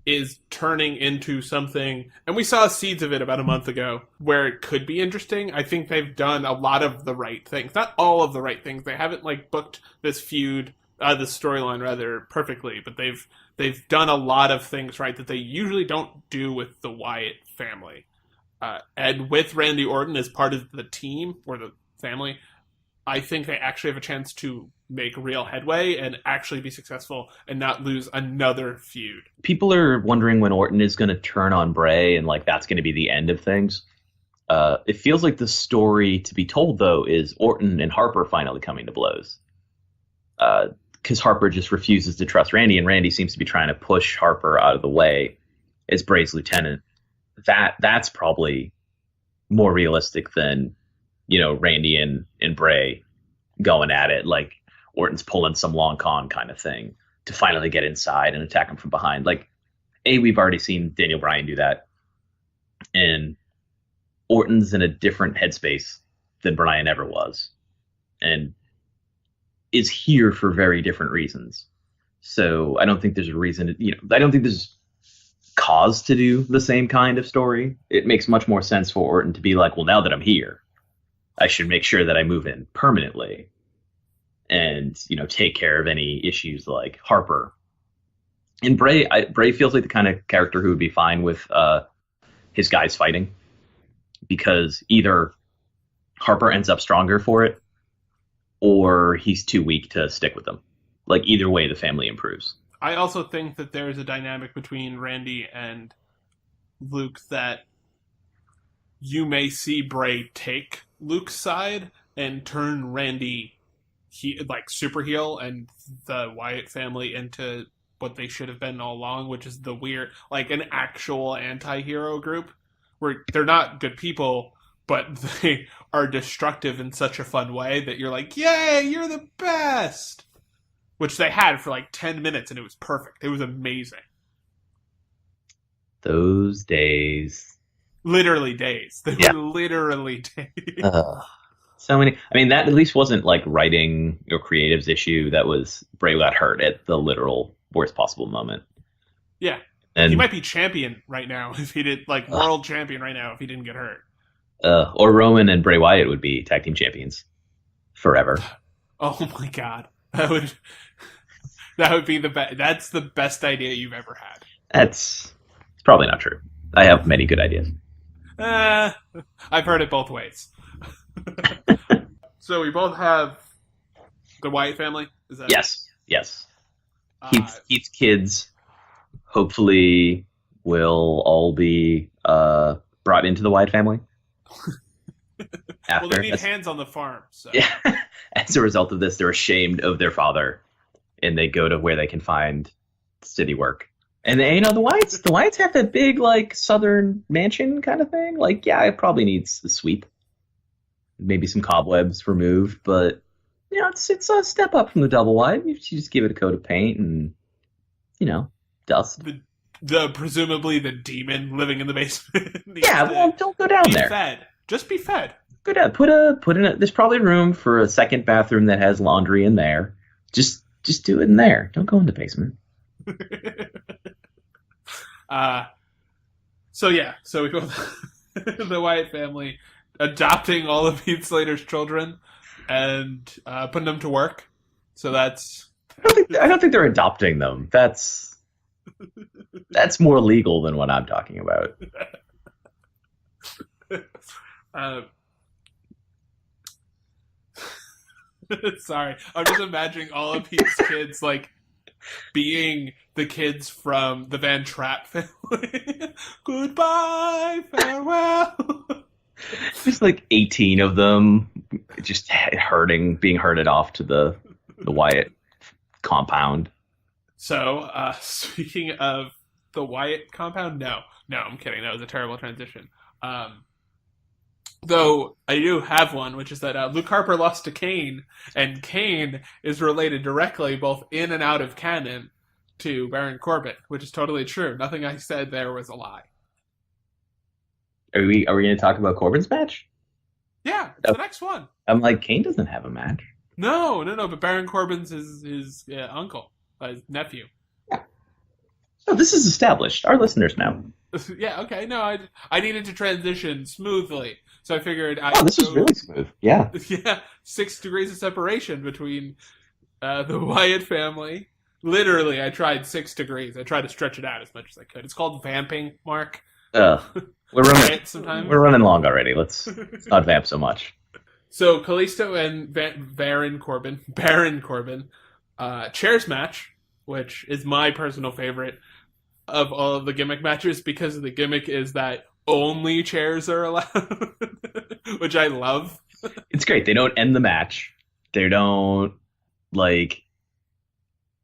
is turning into something, and we saw seeds of it about a month ago, where it could be interesting. I think they've done a lot of the right things. Not all of the right things. They haven't like booked this feud, this storyline rather, perfectly, but they've done a lot of things right that they usually don't do with the Wyatt family. And with Randy Orton as part of the team or the family, I think they actually have a chance to make real headway and actually be successful and not lose another feud. People are wondering when Orton is going to turn on Bray and like that's going to be the end of things. It feels like the story to be told, though, is Orton and Harper finally coming to blows. Because Harper just refuses to trust Randy, and Randy seems to be trying to push Harper out of the way as Bray's lieutenant. That's probably more realistic than, Randy and Bray going at it like Orton's pulling some long con kind of thing to finally get inside and attack him from behind. Like, we've already seen Daniel Bryan do that, and Orton's in a different headspace than Bryan ever was, and is here for very different reasons. So I don't think there's a reason I don't think there's cause to do the same kind of story. It makes much more sense for Orton to be like, well, now that I'm here, I should make sure that I move in permanently and, take care of any issues like Harper. And Bray feels like the kind of character who would be fine with his guys fighting, because either Harper ends up stronger for it or he's too weak to stick with them. Like, either way, the family improves. I also think that there is a dynamic between Randy and Luke that you may see Bray take Luke's side and turn Randy super heel and the Wyatt family into what they should have been all along, which is the weird, like an actual anti-hero group where they're not good people, but they are destructive in such a fun way that you're like, yay, you're the best! Which they had for like 10 minutes, and it was perfect. It was amazing. Those days. Literally days. They were literally days. So many. I mean, that at least wasn't like writing or creative's issue. That was Bray got hurt at the literal worst possible moment. Yeah. And he might be champion right now if he did, like world champion right now if he didn't get hurt. Or Roman and Bray Wyatt would be tag team champions forever. Oh my God. That would be the best. That's the best idea you've ever had. It's probably not true. I have many good ideas. I've heard it both ways. So we both have the Wyatt family? Is that Yes. Keith's kids hopefully will all be brought into the Wyatt family. Well, they need hands on the farm. So. Yeah. As a result of this, they're ashamed of their father, and they go to where they can find city work. And the Wyatts have that big like southern mansion kind of thing. Like, yeah, it probably needs a sweep, maybe some cobwebs removed, but it's a step up from the double wide. You just give it a coat of paint and dust. The presumably the demon living in the basement. Don't go down there. Fed. Just be fed. Go down. Put in. There's probably room for a second bathroom that has laundry in there. Just do it in there. Don't go in the basement. So we go the Wyatt family adopting all of Heath Slater's children and putting them to work. So that's. I don't think they're adopting them. That's more legal than what I'm talking about. Sorry, I'm just imagining all of Heath's kids like being the kids from the Van Trapp family. Goodbye, farewell. There's like 18 of them just being herded off to the Wyatt compound. So, speaking of the Wyatt compound, no, I'm kidding. That was a terrible transition. Though I do have one, which is that Luke Harper lost to Kane, and Kane is related directly, both in and out of canon, to Baron Corbin, which is totally true. Nothing I said there was a lie. Are we going to talk about Corbin's match? Yeah, it's the next one. I'm like, Kane doesn't have a match. No, but Baron Corbin's his uncle, his nephew. Yeah. Oh, this is established. Our listeners know. Yeah, okay. No, I needed to transition smoothly. So I figured this is really smooth. Yeah. Yeah, 6 degrees of separation between the Wyatt family. Literally, I tried 6 degrees. I tried to stretch it out as much as I could. It's called vamping, Mark. We're running long already. Let's not vamp so much. So Kalisto and Baron Corbin, chairs match, which is my personal favorite of all of the gimmick matches because the gimmick is that only chairs are allowed, which I love. It's great. They don't end the match. They don't like.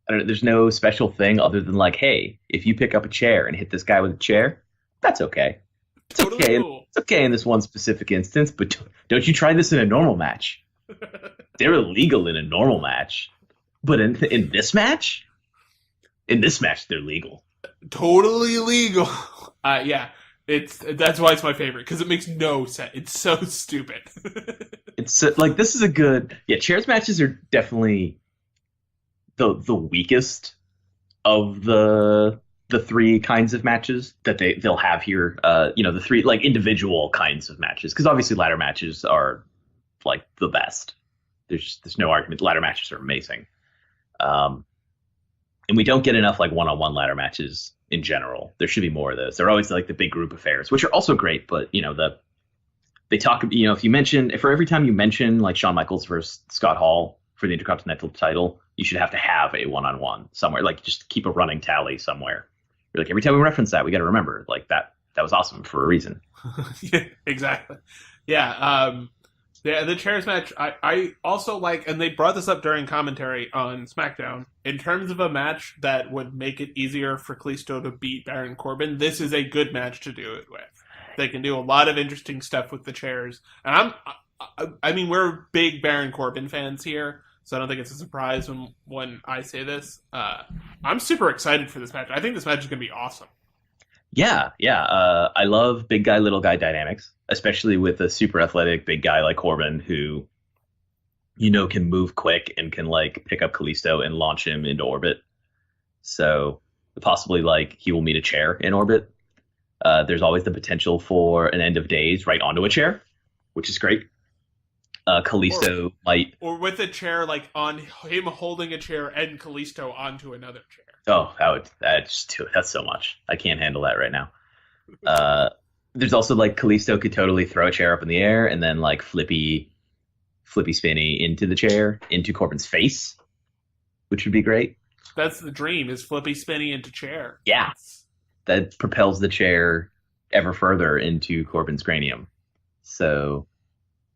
I don't know, there's no special thing other than like, hey, if you pick up a chair and hit this guy with a chair, that's okay. It's Totally okay. cool. It's okay in this one specific instance, but don't you try this in a normal match. They're illegal in a normal match, but in this match, they're legal. Totally legal. Yeah, that's why it's my favorite because it makes no sense. It's so stupid. It's like this is a good chairs matches are definitely the weakest of the three kinds of matches that they'll have here. The three like individual kinds of matches because obviously ladder matches are like the best. There's no argument. Ladder matches are amazing. And we don't get enough like one-on-one ladder matches in general. There should be more of those. They're always like the big group affairs, which are also great. But they talk. If for every time you mention like Shawn Michaels versus Scott Hall for the Intercontinental title, you should have to have a one-on-one somewhere. Like just keep a running tally somewhere. You're like every time we reference that, we got to remember like that was awesome for a reason. Yeah, exactly. Yeah. The chairs match, I also like, and they brought this up during commentary on SmackDown, in terms of a match that would make it easier for Kalisto to beat Baron Corbin, this is a good match to do it with. They can do a lot of interesting stuff with the chairs. And we're big Baron Corbin fans here, so I don't think it's a surprise when I say this. I'm super excited for this match. I think this match is going to be awesome. Yeah. I love big guy, little guy dynamics, especially with a super athletic big guy like Corbin who, can move quick and can like pick up Kalisto and launch him into orbit. So possibly like he will meet a chair in orbit. There's always the potential for an end of days right onto a chair, which is great. Kalisto might, or with a chair like on him holding a chair and Kalisto onto another chair. Oh, that's so much. I can't handle that right now. There's also like Kalisto could totally throw a chair up in the air and then like flippy spinny into the chair into Corbin's face, which would be great. That's the dream, is flippy spinny into chair. Yeah, that propels the chair ever further into Corbin's cranium. So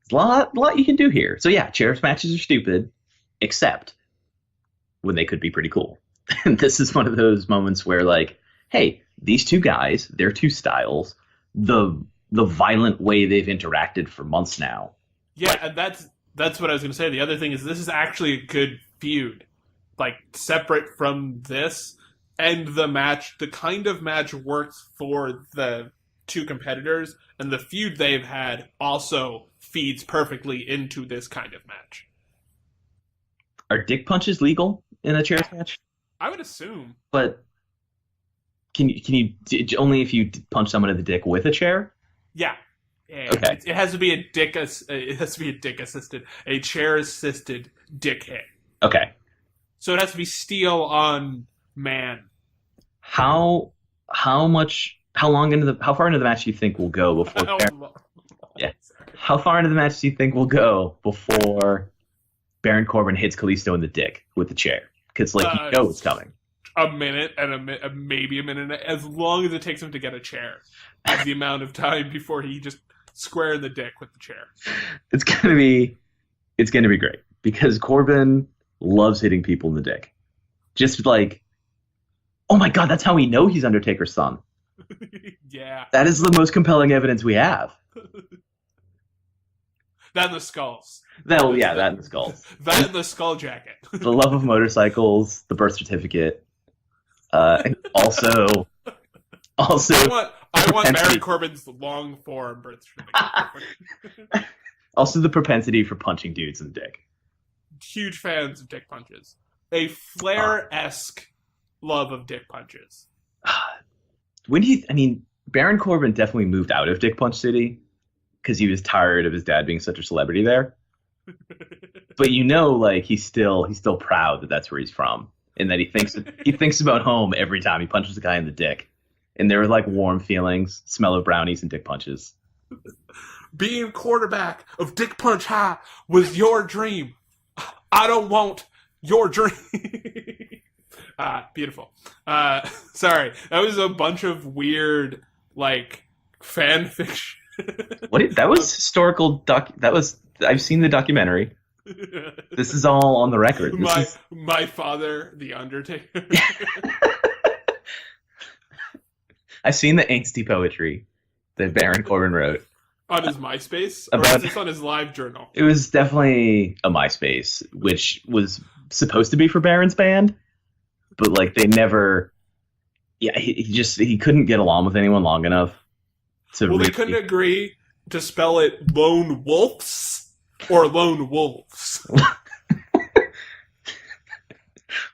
there's a lot you can do here. So yeah, chairs matches are stupid, except when they could be pretty cool. And this is one of those moments where like, hey, these two guys, their two styles, the violent way they've interacted for months now. Yeah, and that's what I was going to say. The other thing is this is actually a good feud. Like, separate from this, and the kind of match works for the two competitors, and the feud they've had also feeds perfectly into this kind of match. Are dick punches legal in a chairs match? I would assume. But can you only if you punch someone in the dick with a chair? Yeah. Okay. It has to be a dick. It has to be a dick assisted, a chair assisted dick hit. Okay. So it has to be steel on man. How far into the match do you think we'll go before? How far into the match do you think we'll go before Baron Corbin hits Kalisto in the dick with the chair? Because it's coming. A minute and maybe a minute, as long as it takes him to get a chair, is the amount of time before he just square in the dick with the chair. It's gonna be great because Corbin loves hitting people in the dick. Just like, oh my god, that's how we know he's Undertaker's son. Yeah, that is the most compelling evidence we have. That and the skulls. That and the skulls. That and the skull jacket. The love of motorcycles, the birth certificate, and also. I want Baron Corbin's long form birth certificate. Also, the propensity for punching dudes in the dick. Huge fans of dick punches. A Flair-esque love of dick punches. Baron Corbin definitely moved out of Dick Punch City because he was tired of his dad being such a celebrity there. But he's still proud that that's where he's from, and that he thinks about home every time he punches a guy in the dick. And there were like warm feelings, smell of brownies and dick punches. Being quarterback of Dick Punch High was your dream. I don't want your dream. Beautiful. Sorry, that was a bunch of weird, like, fan fiction. That was historical I've seen the documentary. This is all on the record. My father, the Undertaker. I've seen the angsty poetry that Baron Corbin wrote. On his MySpace? Or was this on his live journal? It was definitely a MySpace, which was supposed to be for Baron's band, but like they never. Yeah, he couldn't get along with anyone long enough to. Well, they couldn't agree to spell it Lone Wolves or Lone Wolves.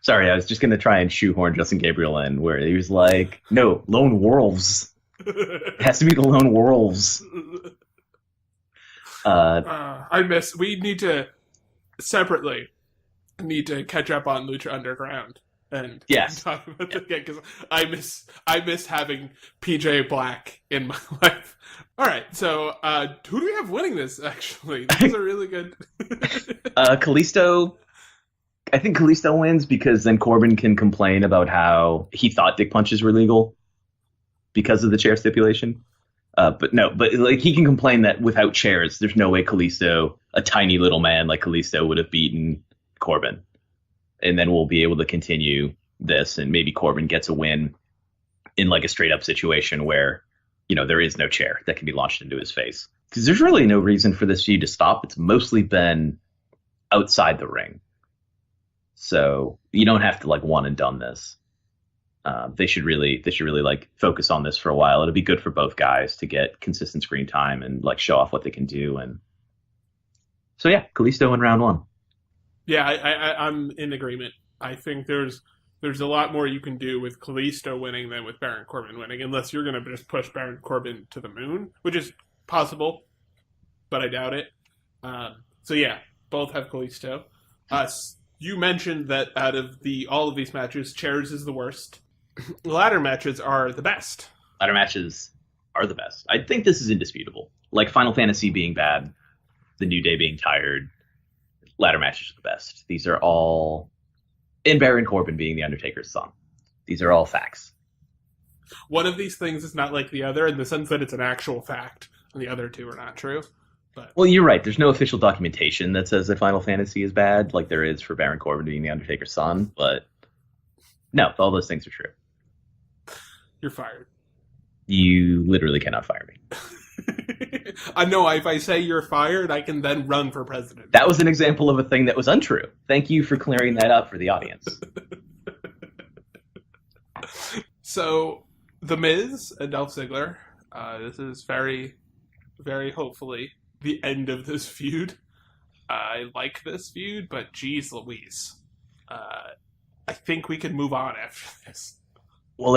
Sorry, I was just gonna try and shoehorn Justin Gabriel in, where he was like, "No, Lone Wolves. It has to be the Lone Wolves." We need to separately catch up on Lucha Underground and talk about that again, because I miss having PJ Black in my life. All right, so who do we have winning this? Actually, this is a really good. Kalisto. I think Kalisto wins because then Corbin can complain about how he thought dick punches were legal because of the chair stipulation. But like he can complain that without chairs, there's no way Kalisto, a tiny little man like Kalisto, would have beaten Corbin. And then we'll be able to continue this, and maybe Corbin gets a win in like a straight up situation where, there is no chair that can be launched into his face. Because there's really no reason for this feud to stop. It's mostly been outside the ring. So you don't have to like one and done this. They should really like focus on this for a while. It'll be good for both guys to get consistent screen time and like show off what they can do. And so yeah, Kalisto in round 1. Yeah, I'm in agreement. I think there's a lot more you can do with Kalisto winning than with Baron Corbin winning, unless you're going to just push Baron Corbin to the moon, which is possible, but I doubt it. So yeah, both have Kalisto. You mentioned that out of all of these matches, chairs is the worst. Ladder matches are the best. Ladder matches are the best. I think this is indisputable. Like Final Fantasy being bad, The New Day being tired, ladder matches are the best. These are all, and Baron Corbin being the Undertaker's son. These are all facts. One of these things is not like the other in the sense that it's an actual fact, and the other two are not true. But well, you're right. There's no official documentation that says that Final Fantasy is bad, like there is for Baron Corbin being the Undertaker's son. But no, all those things are true. You're fired. You literally cannot fire me. I know. If I say you're fired, I can then run for president. That was an example of a thing that was untrue. Thank you for clearing that up for the audience. So, The Miz and Dolph Ziggler. This is very, very hopefully the end of this feud. I like this feud, but geez Louise. I think we can move on after this. Well,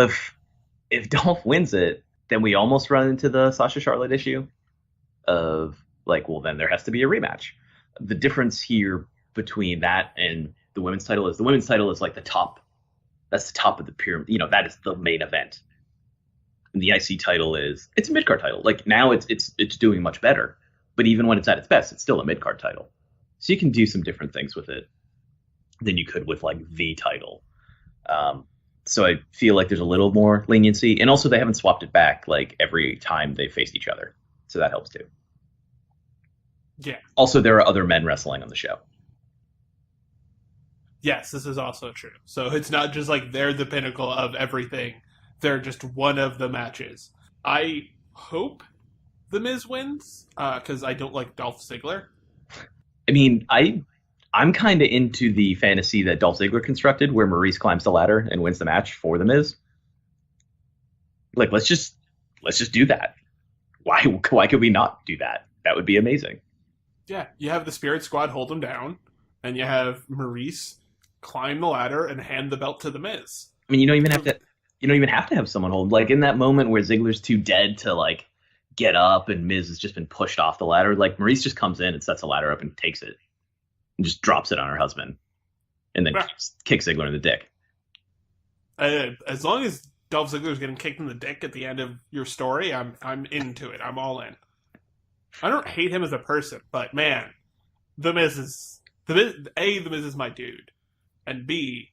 if Dolph wins it, then we almost run into the Sasha Charlotte issue of like, well, then there has to be a rematch. The difference here between that and the women's title is like the top. That's the top of the pyramid. That is the main event. And the IC title it's a mid-card title. Like now it's doing much better. But even when it's at its best, it's still a mid-card title. So you can do some different things with it than you could with like the title. So I feel like there's a little more leniency. And also they haven't swapped it back like every time they faced each other. So that helps too. Yeah. Also, there are other men wrestling on the show. Yes, this is also true. So it's not just like they're the pinnacle of everything. They're just one of the matches. I hope The Miz wins, because I don't like Dolph Ziggler. I mean, I'm kind of into the fantasy that Dolph Ziggler constructed, where Maurice climbs the ladder and wins the match for The Miz. Like, let's just do that. Why could we not do that? That would be amazing. Yeah, you have the Spirit Squad hold him down, and you have Maurice climb the ladder and hand the belt to The Miz. I mean, you don't even have to have someone hold. Like in that moment where Ziggler's too dead to like get up, and Miz has just been pushed off the ladder. Like Maurice just comes in and sets the ladder up and takes it, and just drops it on her husband, and then kicks Ziggler in the dick. As long as Dolph Ziggler's getting kicked in the dick at the end of your story, I'm into it. I'm all in. I don't hate him as a person, but man, The Miz is my dude, and B,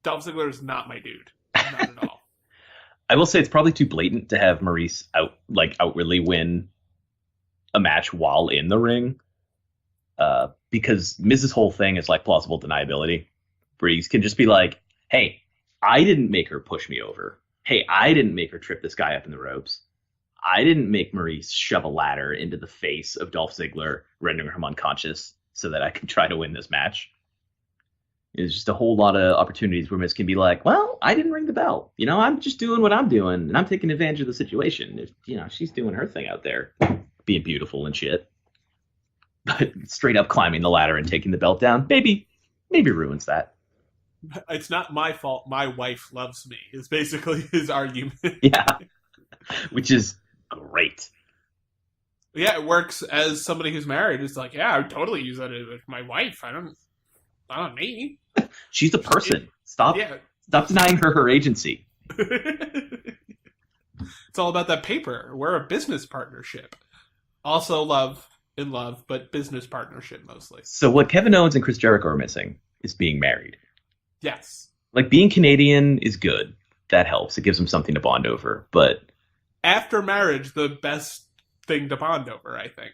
Dolph Ziggler is not my dude, not at all. I will say it's probably too blatant to have Maurice outwardly win a match while in the ring, because Miz's whole thing is like plausible deniability, where he can just be like, "Hey, I didn't make her push me over. Hey, I didn't make her trip this guy up in the ropes. I didn't make Maurice shove a ladder into the face of Dolph Ziggler, rendering him unconscious so that I can try to win this match." There's just a whole lot of opportunities where Miz can be like, "Well, I didn't ring the bell. I'm just doing what I'm doing, and I'm taking advantage of the situation. If, she's doing her thing out there, being beautiful and shit." But straight up climbing the ladder and taking the belt down, maybe ruins that. It's not my fault. My wife loves me, is basically his argument. Yeah, which is great. Yeah, it works as somebody who's married. It's like, yeah, I would totally use that with my wife. Not on me. She's a person. Stop denying her agency. It's all about that paper. We're a business partnership. Also in love, but business partnership mostly. So what Kevin Owens and Chris Jericho are missing is being married. Yes. Like, being Canadian is good. That helps. It gives them something to bond over. But after marriage, the best thing to bond over, I think.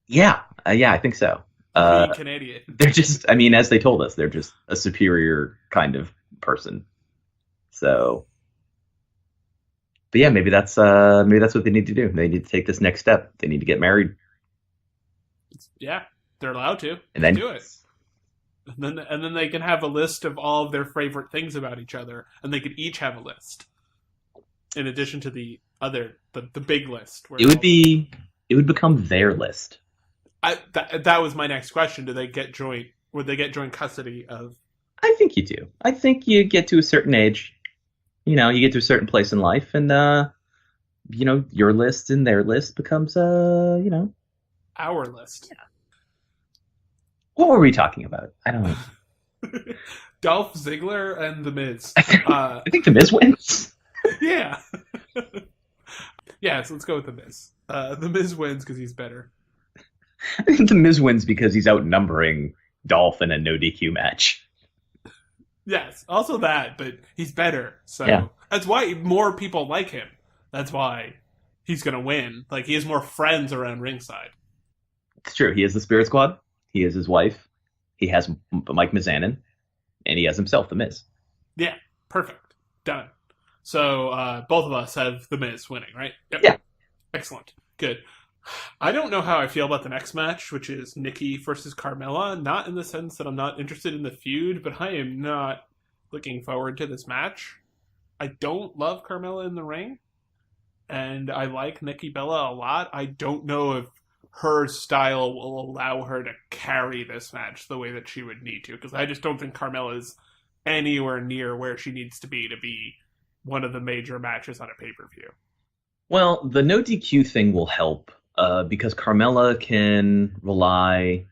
Yeah, I think so. Being Canadian. They're just, as they told us, they're just a superior kind of person. So, but yeah, maybe that's what they need to do. They need to take this next step. They need to get married. Yeah, they're allowed to. And then do it. And then they can have a list of all of their favorite things about each other, and they could each have a list. In addition to the big list. It would become their list. That was my next question. Would they get joint custody of? I think you do. I think you get to a certain age, you get to a certain place in life, and your list and their list becomes our list. Yeah. What were we talking about? I don't know. Dolph Ziggler and The Miz. I think The Miz wins. Yeah. Yeah, so let's go with The Miz. The Miz wins because he's better. I think The Miz wins because he's outnumbering Dolph in a no DQ match. Yes, also that, but he's better. So yeah. That's why more people like him. That's why he's going to win. Like, he has more friends around ringside. It's true. He has the Spirit Squad. He has his wife. He has Mike Mizanin. And he has himself, The Miz. Yeah, perfect. Done. So both of us have The Miz winning, right? Yep. Yeah. Excellent. Good. I don't know how I feel about the next match, which is Nikki versus Carmella. Not in the sense that I'm not interested in the feud, but I am not looking forward to this match. I don't love Carmella in the ring, and I like Nikki Bella a lot. I don't know if her style will allow her to carry this match the way that she would need to, because I just don't think Carmella is anywhere near where she needs to be one of the major matches on a pay-per-view. Well, the no DQ thing will help because Carmella can rely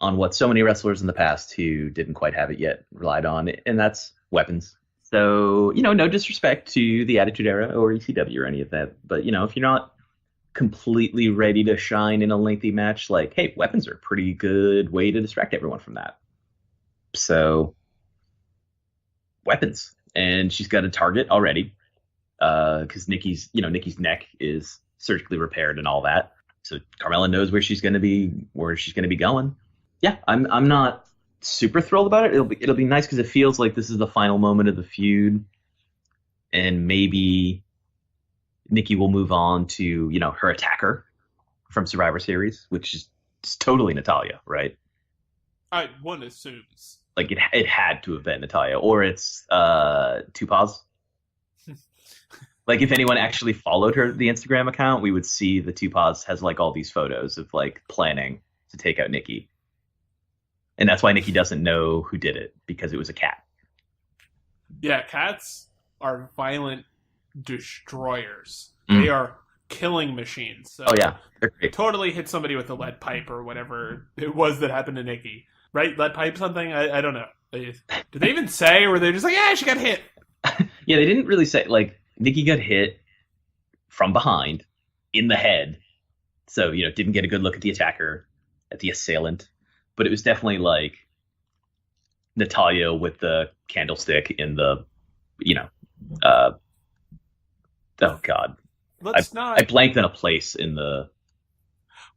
on what so many wrestlers in the past who didn't quite have it yet relied on, and that's weapons. So, no disrespect to the Attitude Era or ECW or any of that, but, if you're not completely ready to shine in a lengthy match, like, hey, weapons are a pretty good way to distract everyone from that. So, weapons. And she's got a target already, because Nikki's neck is surgically repaired and all that. So Carmella knows where she's going to be going. Yeah, I'm not super thrilled about it. It'll be nice because it feels like this is the final moment of the feud, and maybe Nikki will move on to her attacker from Survivor Series, which is totally Natalya, right? One assumes. Like, it had to have been Natalya, or it's Tupaz. Like, if anyone actually followed the Instagram account, we would see the Tupaz has like all these photos of like planning to take out Nikki. And that's why Nikki doesn't know who did it, because it was a cat. Yeah, cats are violent destroyers. They are killing machines. So totally hit somebody with a lead pipe or whatever it was that happened to Nikki. Right? Lead pipe something? I don't know. Did they even say, or were they just like, yeah, she got hit? Yeah, they didn't really say. Like, Nikki got hit from behind in the head So, didn't get a good look at the attacker, at the assailant. But it was definitely like Natalya with the candlestick in the, oh God. I blanked on a place in the...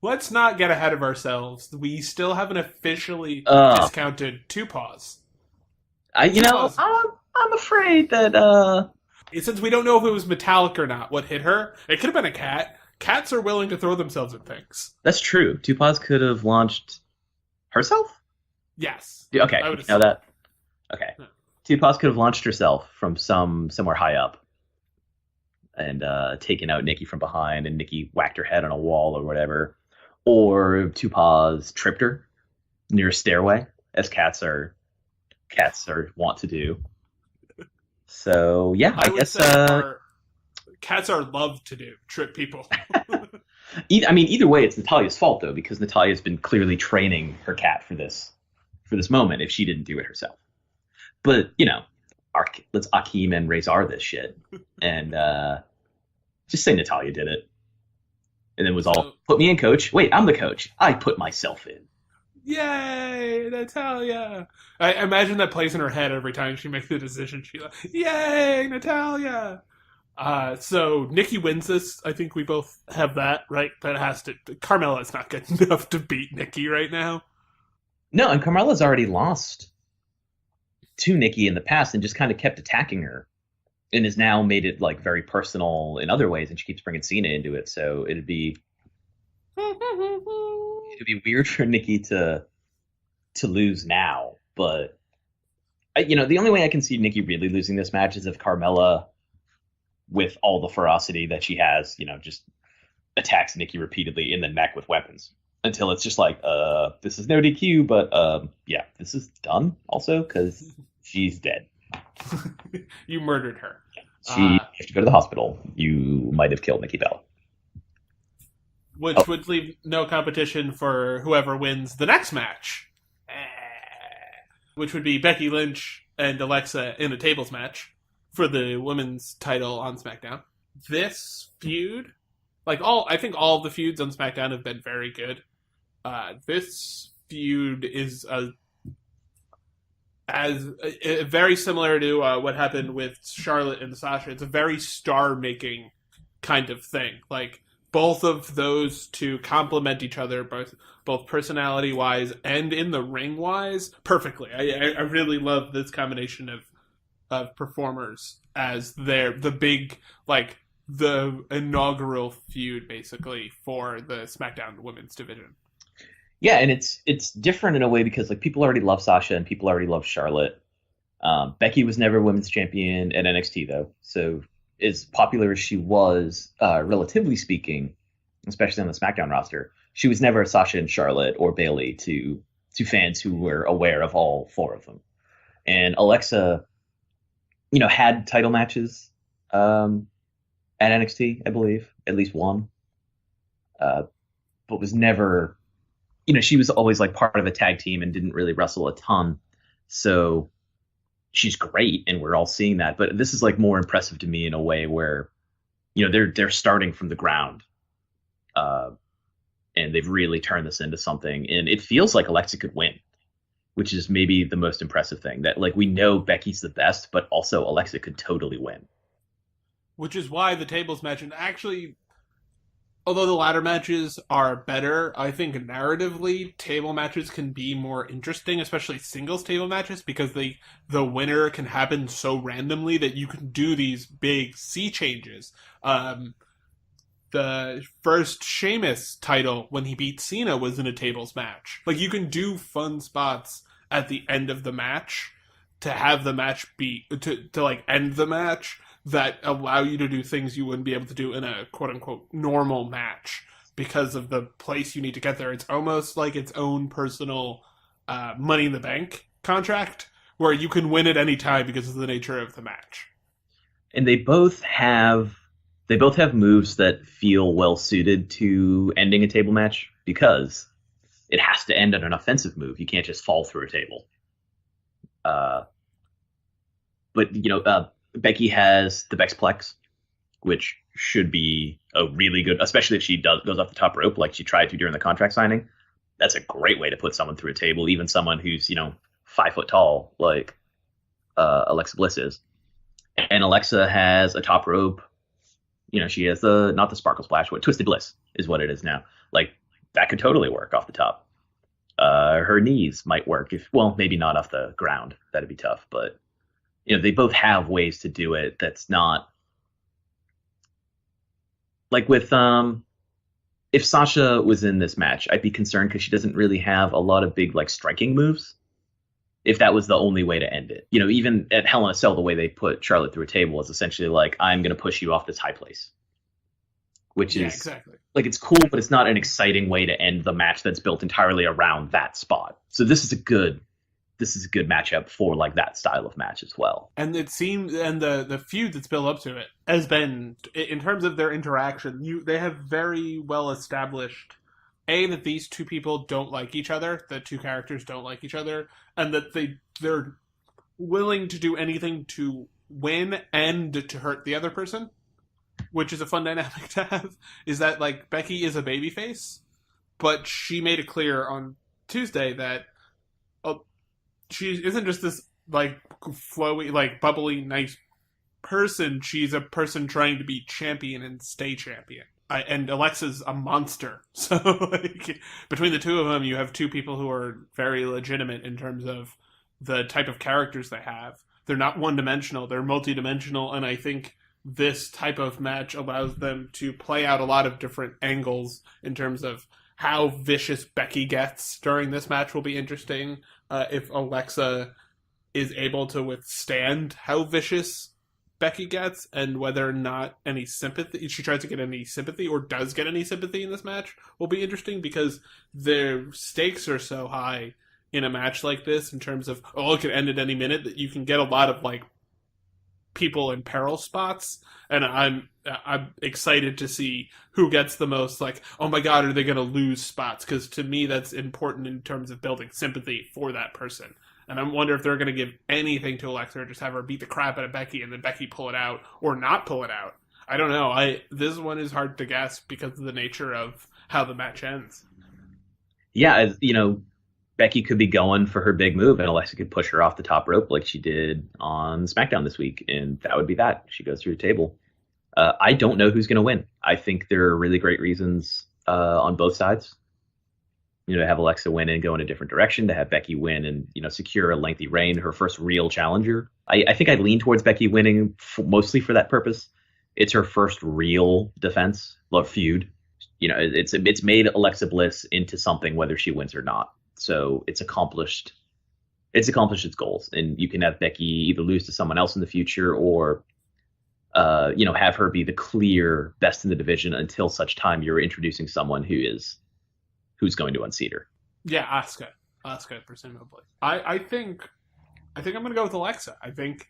Let's not get ahead of ourselves. We still haven't officially discounted Two Paws. I'm afraid that... Since we don't know if it was metallic or not, what hit her, it could have been a cat. Cats are willing to throw themselves at things. That's true. Two Paws could have launched herself? Yes. Okay, you know that? Okay. Yeah. Two Paws could have launched herself from somewhere high up and taken out Nikki from behind, and Nikki whacked her head on a wall or whatever. Or Two Paws tripped her near a stairway, as cats are wont to do. So, yeah, I guess... cats are loved to do, trip people. Either way, it's Natalya's fault, though, because Natalya's been clearly training her cat for this moment if she didn't do it herself. But, let's Akeem and Razor this shit. And just say Natalya did it. And then put me in, coach. Wait, I'm the coach. I put myself in. Yay, Natalya! I imagine that plays in her head every time she makes the decision. She's like, yay, Natalya! So Nikki wins this. I think we both have that, right? That has to... Carmella's not good enough to beat Nikki right now. No, and Carmella's already lost to Nikki in the past and just kind of kept attacking her. And has now made it like very personal in other ways, and she keeps bringing Cena into it. So it'd be weird for Nikki to lose now. But the only way I can see Nikki really losing this match is if Carmella, with all the ferocity that she has, just attacks Nikki repeatedly in the neck with weapons until it's just like, this is no DQ, but yeah, this is done also because she's dead. You murdered her. You have to go to the hospital. You might have killed Nikki Bella. Which would leave no competition for whoever wins the next match. Which would be Becky Lynch and Alexa in a tables match for the women's title on SmackDown. This feud, I think all of the feuds on SmackDown have been very good. This feud is very similar to what happened with Charlotte and Sasha. It's a very star-making kind of thing. Like, both of those two complement each other, both personality-wise and in the ring-wise, perfectly. I really love this combination of performers as the big, the inaugural feud, basically, for the SmackDown Women's Division. Yeah, and it's different in a way because people already love Sasha and people already love Charlotte. Becky was never women's champion at NXT though, so as popular as she was, relatively speaking, especially on the SmackDown roster, she was never Sasha and Charlotte or Bayley to fans who were aware of all four of them. And Alexa, had title matches at NXT, I believe, at least one, but was never. She was always part of a tag team and didn't really wrestle a ton. So she's great and we're all seeing that. But this is more impressive to me in a way where, they're starting from the ground. And they've really turned this into something. And it feels like Alexa could win, which is maybe the most impressive thing. That we know Becky's the best, but also Alexa could totally win. Which is why the tables match, and actually, although the ladder matches are better, I think narratively, table matches can be more interesting, especially singles table matches, because the winner can happen so randomly that you can do these big sea changes. The first Sheamus title, when he beat Cena, was in a tables match. You can do fun spots at the end of the match to have the match to end the match, that allow you to do things you wouldn't be able to do in a quote-unquote normal match because of the place you need to get there. It's almost like its own personal Money in the Bank contract where you can win at any time because of the nature of the match. And they both have moves that feel well suited to ending a table match because it has to end on an offensive move. You can't just fall through a table. But Becky has the Bexplex, which should be a really good, especially if she goes off the top rope like she tried to during the contract signing. That's a great way to put someone through a table, even someone who's 5 foot tall like Alexa Bliss is. And Alexa has a top rope. She has not the sparkle splash, what Twisted Bliss is what it is now. Like that could totally work off the top. Her knees might work maybe not off the ground. That'd be tough, but they both have ways to do it. That's not like with if Sasha was in this match, I'd be concerned because she doesn't really have a lot of big like striking moves. If that was the only way to end it, even at Hell in a Cell, the way they put Charlotte through a table is essentially like, I'm going to push you off this high place, which is exactly like, it's cool, but it's not an exciting way to end the match that's built entirely around that spot. So this is a good matchup for like that style of match as well. And it seems, and the feud that's built up to it has been, in terms of their interaction, they have very well established that these two people don't like each other, the two characters don't like each other, and that they're willing to do anything to win and to hurt the other person, which is a fun dynamic to have. Is that like Becky is a babyface, but she made it clear on Tuesday that she isn't just this like flowy, like bubbly, nice person. She's a person trying to be champion and stay champion. And Alexa's a monster. So like, between the two of them, you have two people who are very legitimate in terms of the type of characters they have. They're not one-dimensional. They're multi-dimensional. And I think this type of match allows them to play out a lot of different angles in terms of how vicious Becky gets during this match will be interesting. If Alexa is able to withstand how vicious Becky gets, and whether or not any sympathy she tries to get any sympathy or does get any sympathy in this match will be interesting, because their stakes are so high in a match like this in terms of it could end at any minute, that you can get a lot of like people in peril spots, and I'm excited to see who gets the most like, oh my god, are they going to lose spots, because to me that's important in terms of building sympathy for that person. And I wonder if they're going to give anything to Alexa or just have her beat the crap out of Becky and then Becky pull it out or not pull it out. I don't know. This one is hard to guess because of the nature of how the match ends. Yeah, Becky could be going for her big move and Alexa could push her off the top rope like she did on SmackDown this week, and that would be that. She goes through the table. I don't know who's going to win. I think there are really great reasons on both sides. To have Alexa win and go in a different direction, to have Becky win and, secure a lengthy reign, her first real challenger. I think I lean towards Becky winning mostly for that purpose. It's her first real defense, feud. It's made Alexa Bliss into something whether she wins or not. So it's accomplished its goals. And you can have Becky either lose to someone else in the future or, have her be the clear best in the division until such time you're introducing someone who's going to unseat her. Yeah, Asuka, presumably. I think I'm going to go with Alexa. I think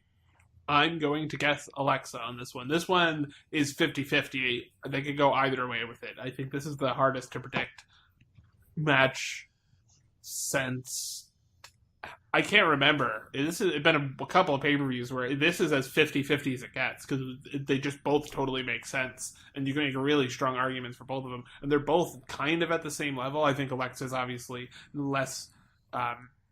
I'm going to guess Alexa on this one. This one is 50-50. They could go either way with it. I think this is the hardest to predict match since... I can't remember. This has been a couple of pay-per-views where this is as 50-50 as it gets, because they just both totally make sense, and you can make really strong arguments for both of them, and they're both kind of at the same level. I think Alexa's obviously less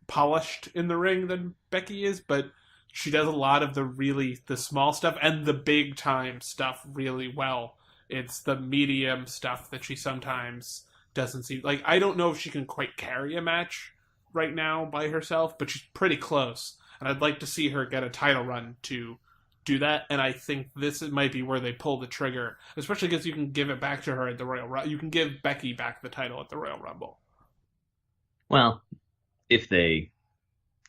polished in the ring than Becky is, but she does a lot of the small stuff and the big-time stuff really well. It's the medium stuff that she sometimes doesn't seem... Like, I don't know if she can quite carry a match right now by herself, but she's pretty close, and I'd like to see her get a title run to do that. And I think this might be where they pull the trigger, especially because you can give it back to her at the Royal Rumble. You can give Becky back the title at the Royal Rumble. Well, if they,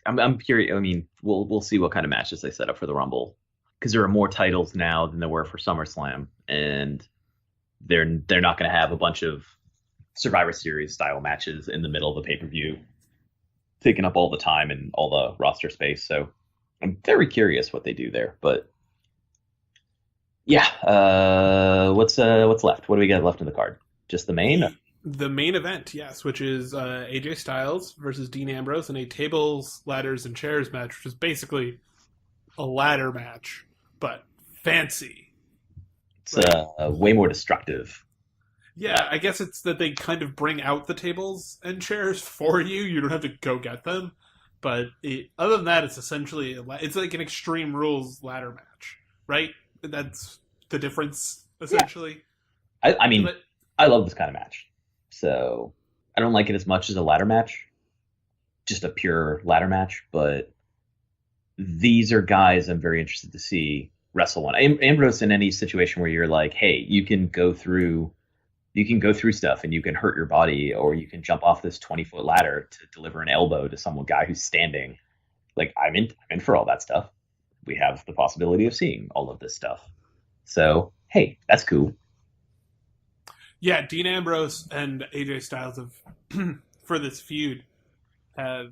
I'm curious. I mean, we'll see what kind of matches they set up for the Rumble, because there are more titles now than there were for SummerSlam, and they're not going to have a bunch of Survivor Series style matches in the middle of the pay-per-view, taking up all the time and all the roster space. So I'm very curious what they do there. But yeah, what's left? What do we got left in the card? Just the main? The main event, yes, which is AJ Styles versus Dean Ambrose in a tables, ladders, and chairs match, which is basically a ladder match, but fancy. It's way more destructive. Yeah, I guess it's that they kind of bring out the tables and chairs for you. You don't have to go get them. But other than that, it's essentially it's like an Extreme Rules ladder match, right? That's the difference, essentially. Yeah. I mean, I love this kind of match. So I don't like it as much as a ladder match, just a pure ladder match. But these are guys I'm very interested to see wrestle one. Ambrose, in any situation where you're like, hey, you can go through stuff and you can hurt your body, or you can jump off this 20-foot ladder to deliver an elbow to some guy who's standing. Like, I'm in for all that stuff. We have the possibility of seeing all of this stuff. So, hey, that's cool. Yeah, Dean Ambrose and AJ Styles for this feud have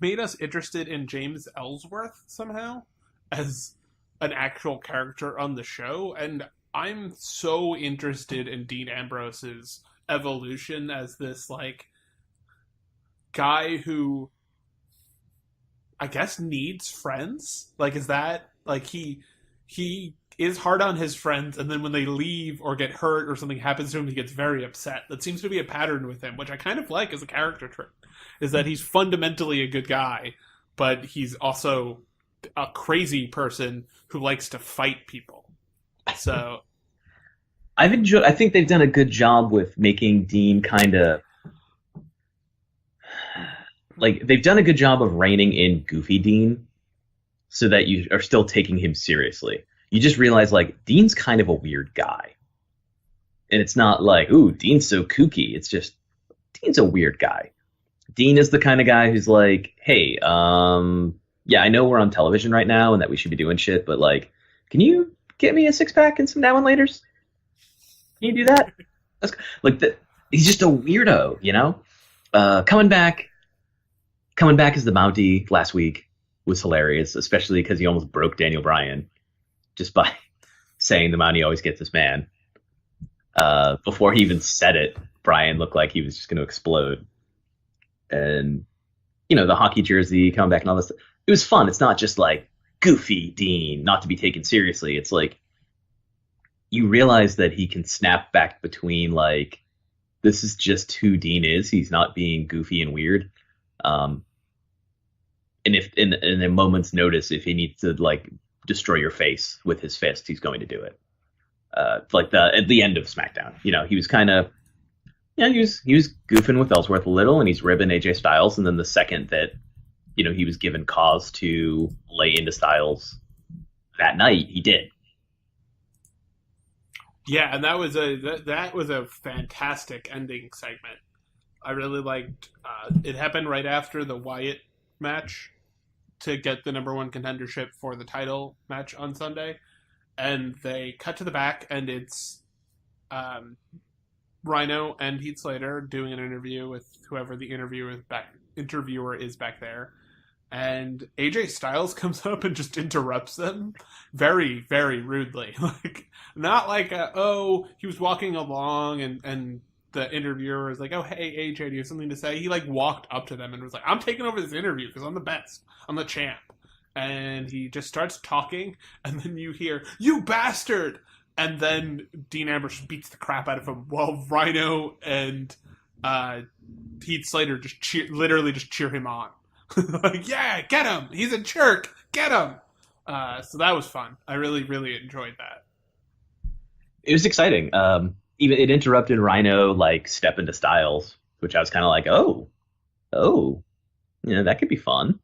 made us interested in James Ellsworth somehow as an actual character on the show, and I'm so interested in Dean Ambrose's evolution as this, like, guy who I guess needs friends. Like, is that, like, he is hard on his friends, and then when they leave or get hurt or something happens to him, he gets very upset. That seems to be a pattern with him, which I kind of like as a character trait, is that he's fundamentally a good guy, but he's also a crazy person who likes to fight people. So I think they've done a good job with making Dean kind of like, they've done a good job of reining in Goofy Dean so that you are still taking him seriously. You just realize, like, Dean's kind of a weird guy. And it's not like, ooh, Dean's so kooky. It's just, Dean's a weird guy. Dean is the kind of guy who's like, hey, yeah, I know we're on television right now and that we should be doing shit, but, like, can you get me a 6-pack and some now and laters? Can you do that? Like, he's just a weirdo, you know? Coming back as the Bounty last week was hilarious, especially because he almost broke Daniel Bryan just by saying the Mountie always gets his man. Before he even said it, Bryan looked like he was just going to explode. And, you know, the hockey jersey coming back and all this. It was fun. It's not just like Goofy Dean, not to be taken seriously. It's like, you realize that he can snap back between, like, this is just who Dean is. He's not being goofy and weird. And if in a moment's notice, if he needs to, like, destroy your face with his fist, he's going to do it. Like at the end of SmackDown, you know, he was kind of, yeah, he was goofing with Ellsworth a little, and he's ribbing AJ Styles. And then the second that, you know, he was given cause to lay into Styles that night, he did. Yeah, and that was a fantastic ending segment. I really liked. It happened right after the Wyatt match to get the number one contendership for the title match on Sunday, and they cut to the back, and it's Rhino and Heath Slater doing an interview with whoever the interviewer is back there, and AJ Styles comes up and just interrupts them very, very rudely. Like, not like he was walking along and the interviewer is like, oh, hey, AJ, do you have something to say? He, like, walked up to them and was like, I'm taking over this interview because I'm the best. I'm the champ. And he just starts talking, and then you hear, you bastard! And then Dean Ambrose beats the crap out of him while Rhino and Heath Slater just literally cheer him on. Like, yeah, get him! He's a jerk! Get him! So that was fun. I really, really enjoyed that. It was exciting. Even it interrupted Rhino, like, step into Styles, which I was kind of like, oh, you know, that could be fun.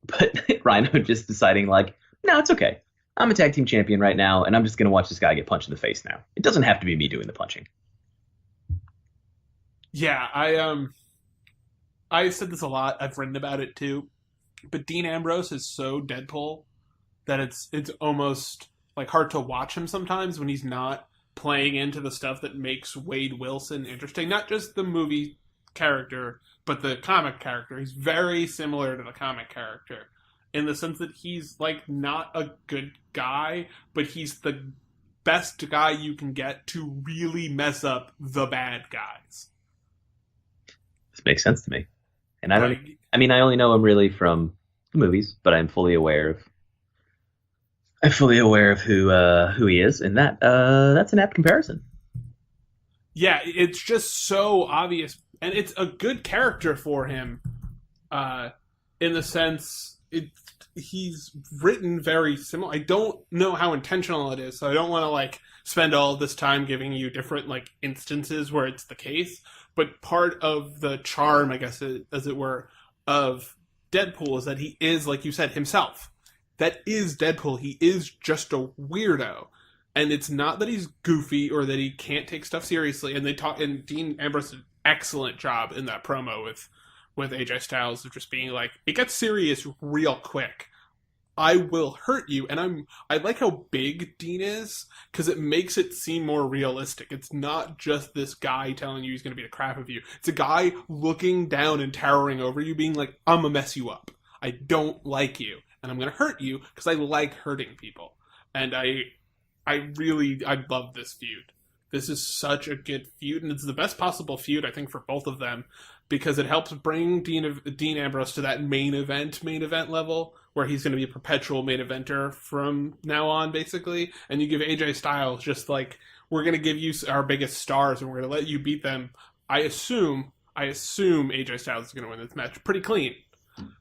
But Rhino just deciding, like, no, it's okay. I'm a tag team champion right now, and I'm just going to watch this guy get punched in the face now. It doesn't have to be me doing the punching. Yeah, I've said this a lot. I've written about it too. But Dean Ambrose is so Deadpool that it's almost, like, hard to watch him sometimes when he's not playing into the stuff that makes Wade Wilson interesting. Not just the movie character, but the comic character. He's very similar to the comic character in the sense that he's, like, not a good guy, but he's the best guy you can get to really mess up the bad guys. This makes sense to me. And I only know him really from the movies, but I'm fully aware of I'm fully aware of who he is, and that's an apt comparison. Yeah, it's just so obvious, and it's a good character for him, in the sense he's written very similar. I don't know how intentional it is, so I don't want to like spend all this time giving you different like instances where it's the case. But part of the charm, I guess, as it were, of Deadpool is that he is, like you said, himself. That is Deadpool. He is just a weirdo. And it's not that he's goofy or that he can't take stuff seriously. And and Dean Ambrose did an excellent job in that promo with AJ Styles of just being like, it gets serious real quick. I will hurt you. And I like how big Dean is because it makes it seem more realistic. It's not just this guy telling you he's going to beat the crap of you. It's a guy looking down and towering over you being like, I'm going to mess you up. I don't like you. And I'm going to hurt you because I like hurting people. And I love this feud. This is such a good feud, and it's the best possible feud, I think, for both of them, because it helps bring Dean Ambrose to that main event level, where he's going to be a perpetual main eventer from now on, basically. And you give AJ Styles just like, we're going to give you our biggest stars, and we're going to let you beat them. I assume AJ Styles is going to win this match pretty clean.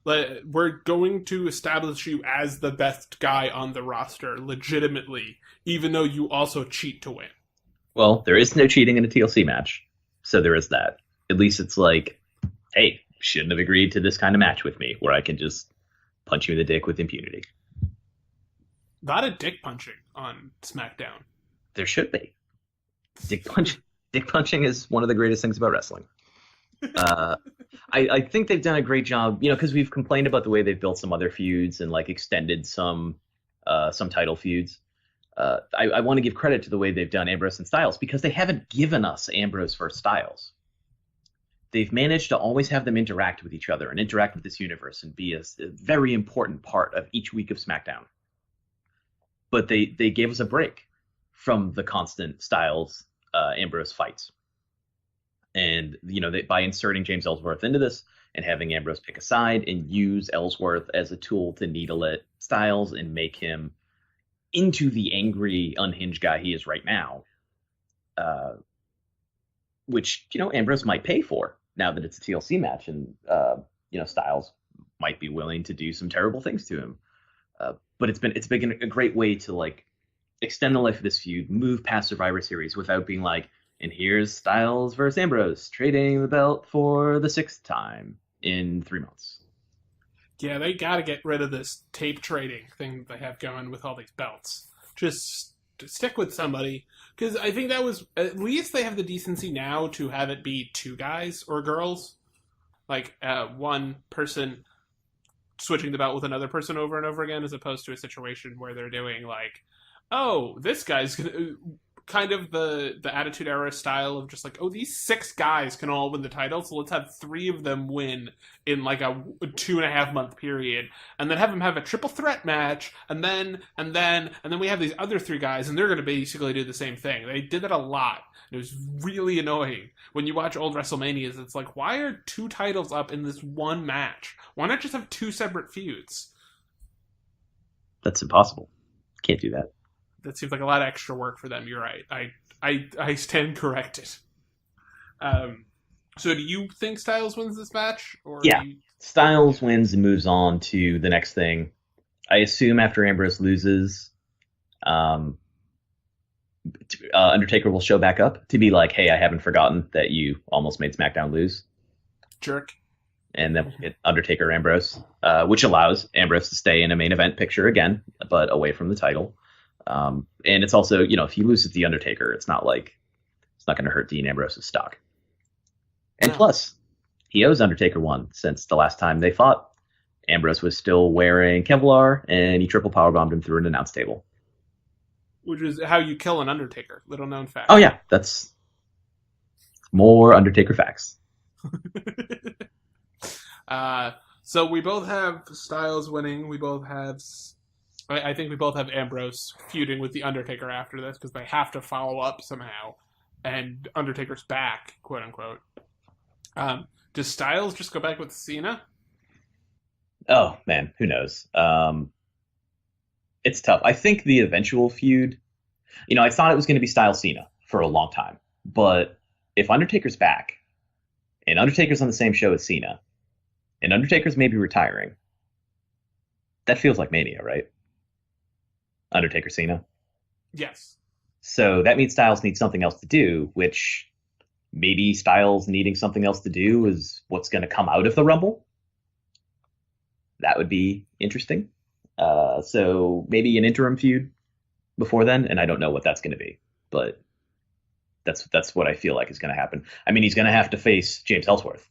We're going to establish you as the best guy on the roster, legitimately, even though you also cheat to win. Well, there is no cheating in a TLC match, so there is that. At least it's like, hey, shouldn't have agreed to this kind of match with me, where I can just punch you in the dick with impunity. A lot of dick punching on SmackDown. There should be. Dick punching is one of the greatest things about wrestling. I think they've done a great job, because we've complained about the way they've built some other feuds and like extended some title feuds. I want to give credit to the way they've done Ambrose and Styles, because they haven't given us Ambrose versus Styles. They've managed to always have them interact with each other and interact with this universe and be a very important part of each week of SmackDown. But they gave us a break from the constant Styles Ambrose fights. And, by inserting James Ellsworth into this and having Ambrose pick a side and use Ellsworth as a tool to needle at Styles and make him into the angry, unhinged guy he is right now, which, Ambrose might pay for now that it's a TLC match, and, Styles might be willing to do some terrible things to him. But it's been a great way to, like, extend the life of this feud, move past Survivor Series without being like, and here's Styles versus Ambrose, trading the belt for the 6th time in 3 months. Yeah, they got to get rid of this tape trading thing that they have going with all these belts. Just stick with somebody. Because I think that was, at least they have the decency now to have it be 2 guys or girls. Like one person switching the belt with another person over and over again, as opposed to a situation where they're doing like, oh, this guy's going to... kind of the Attitude Era style of just like, oh, these 6 guys can all win the title, so let's have 3 of them win in like a 2.5 month period, and then have them have a triple threat match, and then we have these other 3 guys, and they're going to basically do the same thing. They did that a lot. It was really annoying. When you watch old WrestleManias, it's like, why are 2 titles up in this one match? Why not just have 2 separate feuds? That's impossible. Can't do that. That seems like a lot of extra work for them. You're right. I stand corrected. So do you think Styles wins this match? Or yeah. Styles wins and moves on to the next thing. I assume after Ambrose loses, Undertaker will show back up to be like, hey, I haven't forgotten that you almost made SmackDown lose. Jerk. And then Undertaker Ambrose, which allows Ambrose to stay in a main event picture again, but away from the title. And it's also, if he loses the Undertaker, it's not going to hurt Dean Ambrose's stock. And plus, he owes Undertaker one, since the last time they fought, Ambrose was still wearing Kevlar, and he triple powerbombed him through an announce table. Which is how you kill an Undertaker. Little known fact. Oh yeah, that's more Undertaker facts. So we both have Styles winning. We both have... I think we both have Ambrose feuding with The Undertaker after this, because they have to follow up somehow. And Undertaker's back, quote unquote. Does Styles just go back with Cena? Oh, man, who knows? It's tough. I think the eventual feud, I thought it was going to be Styles Cena for a long time. But if Undertaker's back, and Undertaker's on the same show as Cena, and Undertaker's maybe retiring, that feels like Mania, right? Undertaker Cena. Yes. So that means Styles needs something else to do, which maybe Styles needing something else to do is what's going to come out of the Rumble. That would be interesting. So maybe an interim feud before then, and I don't know what that's going to be, but that's what I feel like is going to happen. I mean, he's going to have to face James Ellsworth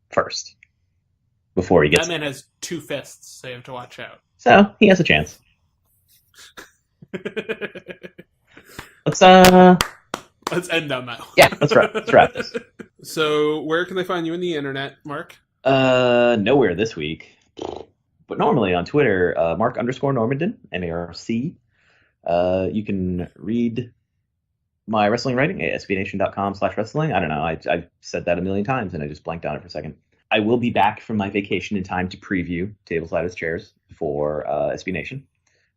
first before he gets. That man has 2 fists, so you have to watch out. So he has a chance. Let's end on that. Yeah, let's wrap this. So, where can they find you on the internet, Mark? Nowhere this week. But normally on Twitter, Marc_Normandin, MARC. You can read my wrestling writing at sbnation.com/wrestling. I don't know. I've said that a million times and I just blanked on it for a second. I will be back from my vacation in time to preview Tables, Ladders, Chairs for SB Nation.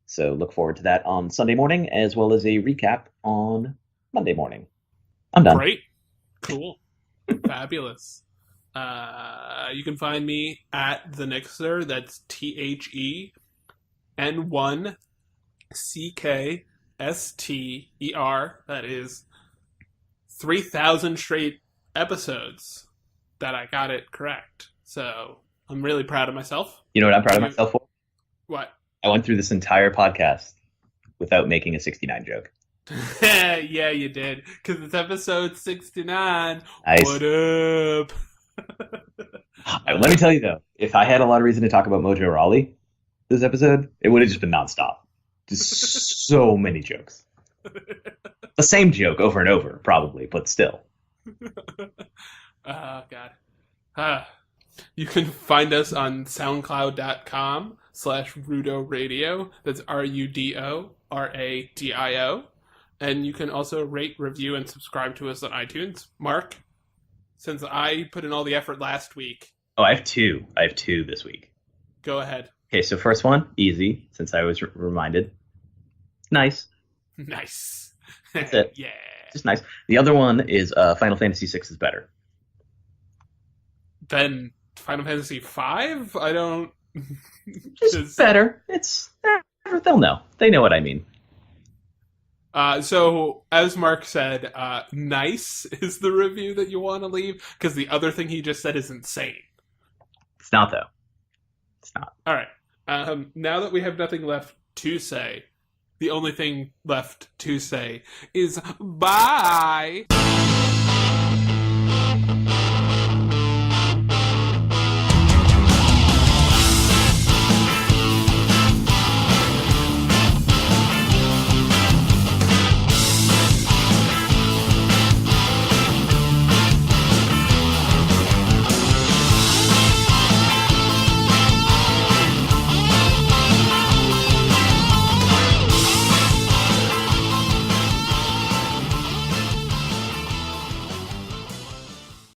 So look forward to that on Sunday morning, as well as a recap on Monday morning. I'm done. Great. Cool. Fabulous. You can find me at the Nixer. That's THEN1CKSTER. That is 3,000 straight episodes that I got it correct. So I'm really proud of myself. You know what I'm proud of myself for? What? I went through this entire podcast without making a 69 joke. Yeah, you did. Because it's episode 69. Nice. What up? Let me tell you, though, if I had a lot of reason to talk about Mojo Rawley this episode, it would have just been nonstop. Just so many jokes. The same joke over and over, probably, but still. Oh, God. You can find us on soundcloud.com/Rudo Radio. That's RUDO RADIO. And you can also rate, review, and subscribe to us on iTunes. Mark, since I put in all the effort last week. Oh, I have two. I have 2 this week. Go ahead. Okay, so first one, easy, since I was reminded. Nice. Nice. That's it. Yeah. Just nice. The other one is Final Fantasy VI is better. Then Final Fantasy V? I don't... Just better. It's... they'll know. They know what I mean. So, as Mark said, nice is the review that you want to leave, because the other thing he just said is insane. It's not, though. It's not. All right. Now that we have nothing left to say, the only thing left to say is bye!